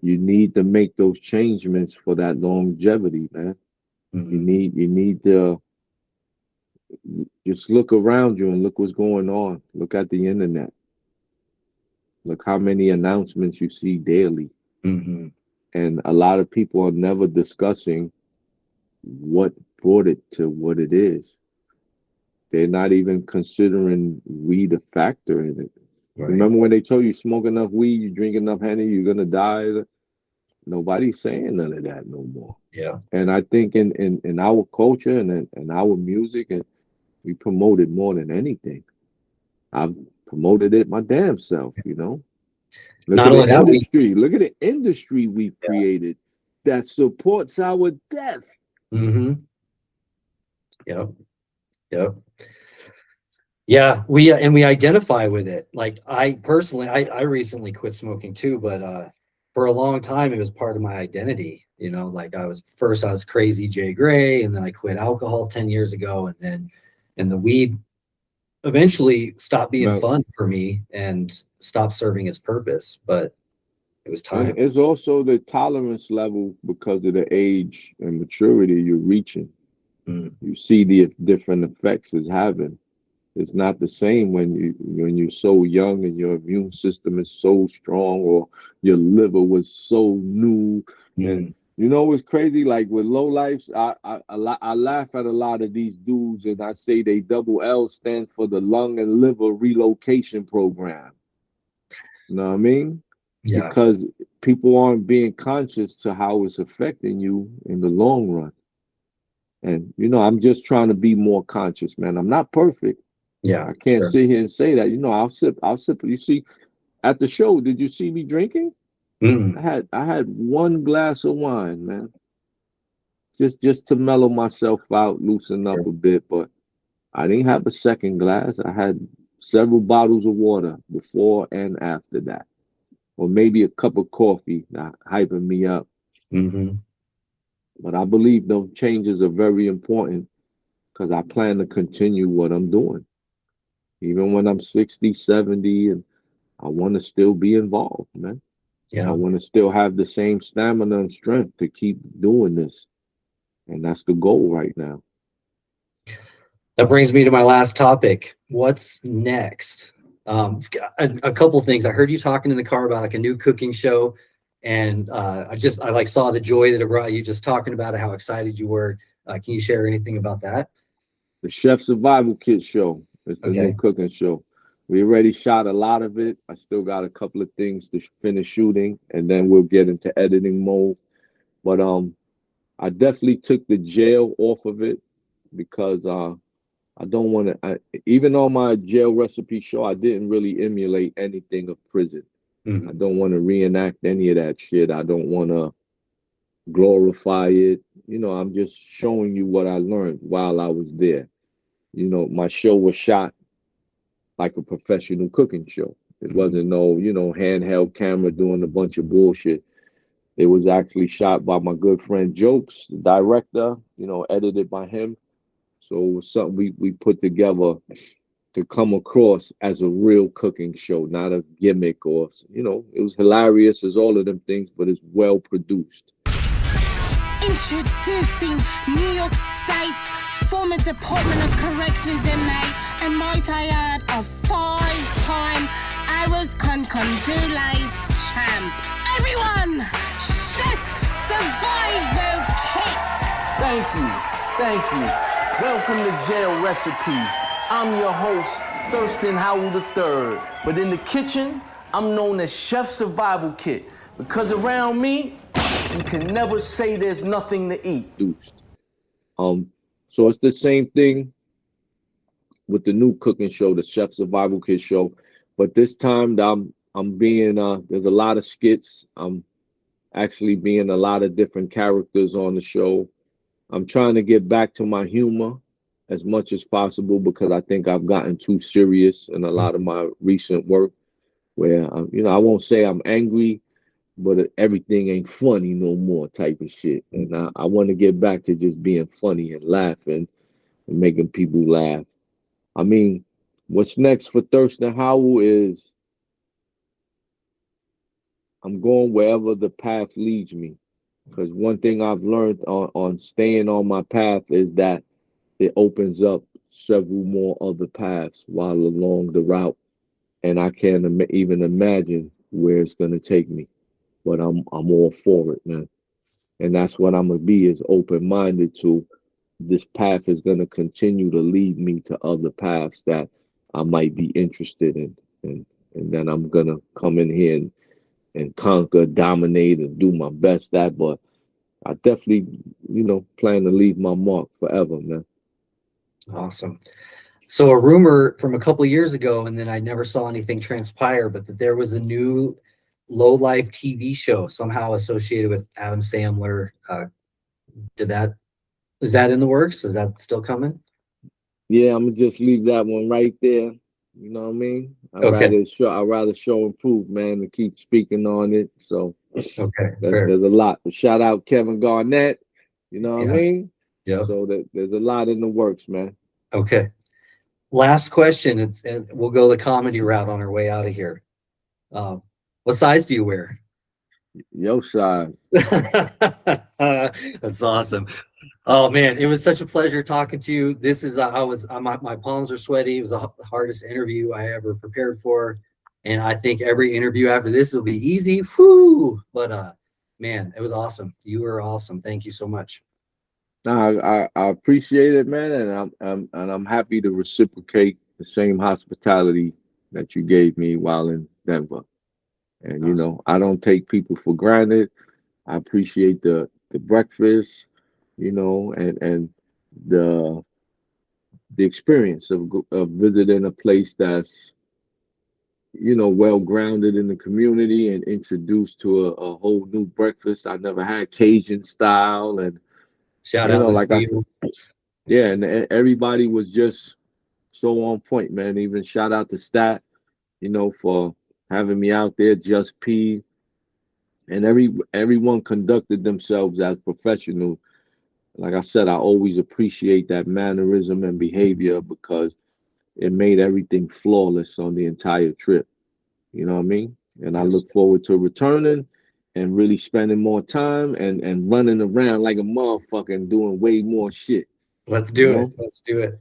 You need to make those changements for that longevity, man. You need to just look around you and look what's going on. Look at the internet. Look how many announcements you see daily. And a lot of people are never discussing what brought it to what it is. They're not even considering weed a factor in it. Right. Remember when they told you smoke enough weed, you drink enough Henny, you're gonna die? Nobody's saying none of that no more.
Yeah.
And I think in our culture and in our music, and we promote it more than anything. I've promoted it my damn self, you know. Look at the industry. Look at the industry we've created that supports our death.
Yep. Yeah, we identify with it. Like I personally, I recently quit smoking too, but for a long time it was part of my identity. You know, like I was crazy Jay Gray, and then I quit alcohol 10 years ago, and the weed eventually stopped being fun for me and stopped serving its purpose. But it was time.
It's also the tolerance level because of the age and maturity you're reaching. You see the different effects it's having. it's not the same when you're so young and your immune system is so strong, or your liver was so new. And you know what's crazy? Like with low lives, I laugh at a lot of these dudes, and I say they double L stands for the lung and liver relocation program. You know what I mean?
Yeah.
Because people aren't being conscious to how it's affecting you in the long run. And you know, I'm just trying to be more conscious, man. I'm not perfect.
Yeah.
I can't
sure.
sit here and say that. You know, I'll sip. You see, at the show, did you see me drinking?
Mm.
I had one glass of wine, man. Just to mellow myself out, loosen up a bit, but I didn't have a second glass. I had several bottles of water before and after that. Or maybe a cup of coffee, hyping me up.
Mm-hmm.
But I believe those changes are very important because I plan to continue what I'm doing. Even when I'm 60, 70, and I want to still be involved, man.
Yeah.
I want to still have the same stamina and strength to keep doing this. And that's the goal right now.
That brings me to my last topic. What's next? A couple things. I heard you talking in the car about like a new cooking show, and I like saw the joy that it brought you just talking about it, how excited you were. Can you share anything about that?
The Chef Survival Kit show. It's the new
Okay.
cooking show. We already shot a lot of it. I still got a couple of things to finish shooting, and then we'll get into editing mode. But I definitely took the jail off of it because I don't want to. Even on my jail recipe show, I didn't really emulate anything of prison. I don't want to reenact any of that shit. I don't want to glorify it. You know, I'm just showing you what I learned while I was there. You know, my show was shot like a professional cooking show. It wasn't no, you know, handheld camera doing a bunch of bullshit. It was actually shot by my good friend Jokes, the director, you know, edited by him. So it was something we put together to come across as a real cooking show, not a gimmick or, you know, it was hilarious as all of them things, but it's well produced.
Introducing New York State's former Department of Corrections inmate, and might I add, a 5-time Arrows Con Condoleezza champ. Everyone, Chef Survival Kit!
Thank you. Welcome to Jail Recipes. I'm your host, Thirstin Howl III. But in the kitchen, I'm known as Chef Survival Kit. Because around me, you can never say there's nothing to eat.
So it's the same thing with the new cooking show, the Chef Survival Kit show. But this time I'm being there's a lot of skits. I'm actually being a lot of different characters on the show. I'm trying to get back to my humor as much as possible because I think I've gotten too serious in a lot of my recent work where, you know, I won't say I'm angry, but everything ain't funny no more type of shit. And I want to get back to just being funny and laughing and making people laugh. I mean, what's next for Thirstin Howl is I'm going wherever the path leads me. Because one thing I've learned on staying on my path is that it opens up several more other paths while along the route. And I can't even imagine where it's going to take me. But I'm all for it, man. And that's what I'm going to be, is open-minded to this path is going to continue to lead me to other paths that I might be interested in. And then I'm going to come in here and conquer, dominate, and do my best at. But I definitely, you know, plan to leave my mark forever, man.
Awesome. So a rumor from a couple of years ago, and then I never saw anything transpire, but that there was a new low life TV show somehow associated with Adam Sandler. Is that in the works? Is that still coming?
Yeah, I'm gonna just leave that one right there. You know what I mean? I'd rather show and prove, man, to keep speaking on it. So
okay,
there's a lot. Shout out Kevin Garnett. You know what I mean?
Yeah.
So there's a lot in the works, man.
Okay. Last question. We'll go the comedy route on our way out of here. What size do you wear?
Your side.
That's awesome. Oh man, it was such a pleasure talking to you. This is my palms are sweaty. It was the hardest interview I ever prepared for, and I think every interview after this will be easy. Whoo! But man, it was awesome. You were awesome. Thank you so much.
I appreciate it, man, and I'm happy to reciprocate the same hospitality that you gave me while in Denver. And you know, I don't take people for granted. I appreciate the breakfast, you know, and the experience of visiting a place that's, you know, well grounded in the community and introduced to a whole new breakfast I never had, Cajun style, and
Shout
you
out
know,
to
like I
Steve.
said, yeah, and everybody was just so on point, man. Even shout out to Stat, you know, for having me out there, Just P, and everyone conducted themselves as professional. Like I said, I always appreciate that mannerism and behavior because it made everything flawless on the entire trip. You know what I mean? And I
Yes.
look forward to returning and really spending more time and running around like a motherfucker and doing way more shit.
Let's
You
do
know?
it. Let's do it.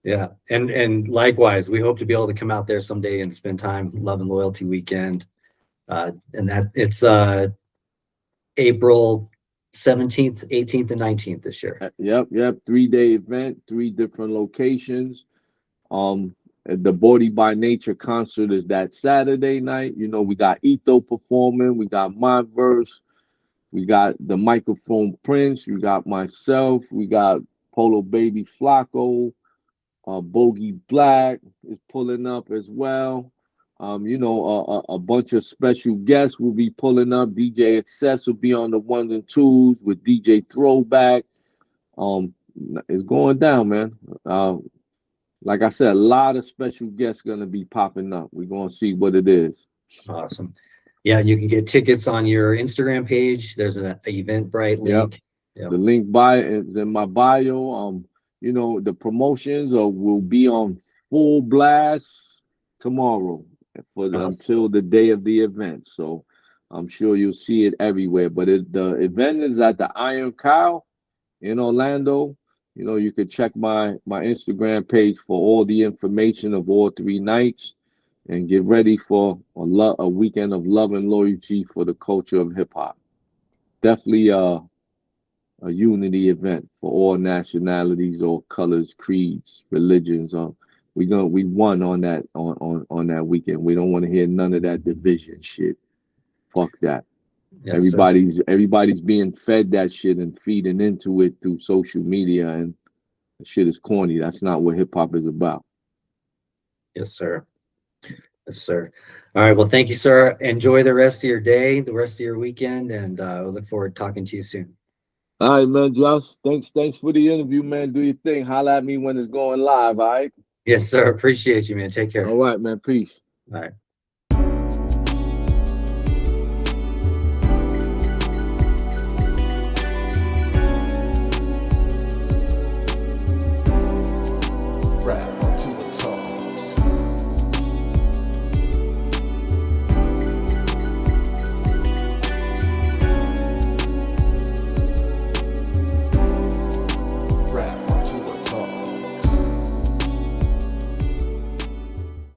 Yeah. And likewise, we hope to be able to come out there someday and spend time Love and Loyalty weekend. And that it's April 17th, 18th, and 19th this year.
Yep. 3-day event, 3 different locations. The Body by Nature concert is that Saturday night. You know, we got Etho performing, we got my verse, we got the Microphone Prince, we got myself, we got Polo Baby Flacco, Bogey Black is pulling up as well. You know, a bunch of special guests will be pulling up. DJ Excess will be on the 1s and 2s with DJ Throwback. It's going down, man. Like I said, a lot of special guests gonna be popping up. We're gonna see what it is.
Awesome. Yeah, you can get tickets on your Instagram page. There's an Eventbrite link. Yep.
The link is in my bio. You know, the promotions will be on full blast tomorrow until the day of the event. So I'm sure you'll see it everywhere. But the event is at the Iron Cow in Orlando. You know, you could check my Instagram page for all the information of all 3 nights and get ready for a weekend of love and loyalty for the culture of hip hop. Definitely a unity event for all nationalities, all colors, creeds, religions. We won on that on that weekend. We don't want to hear none of that division shit. Fuck that. Yes, everybody's being fed that shit and feeding into it through social media, and the shit is corny. That's not what hip hop is about.
Yes, sir. Yes, sir. All right. Well, thank you, sir. Enjoy the rest of your day, the rest of your weekend, and we look forward to talking to you soon.
All right, man, Josh. Thanks for the interview, man. Do your thing. Holla at me when it's going live, all right?
Yes, sir. Appreciate you, man. Take care.
All right, man. Peace.
All right.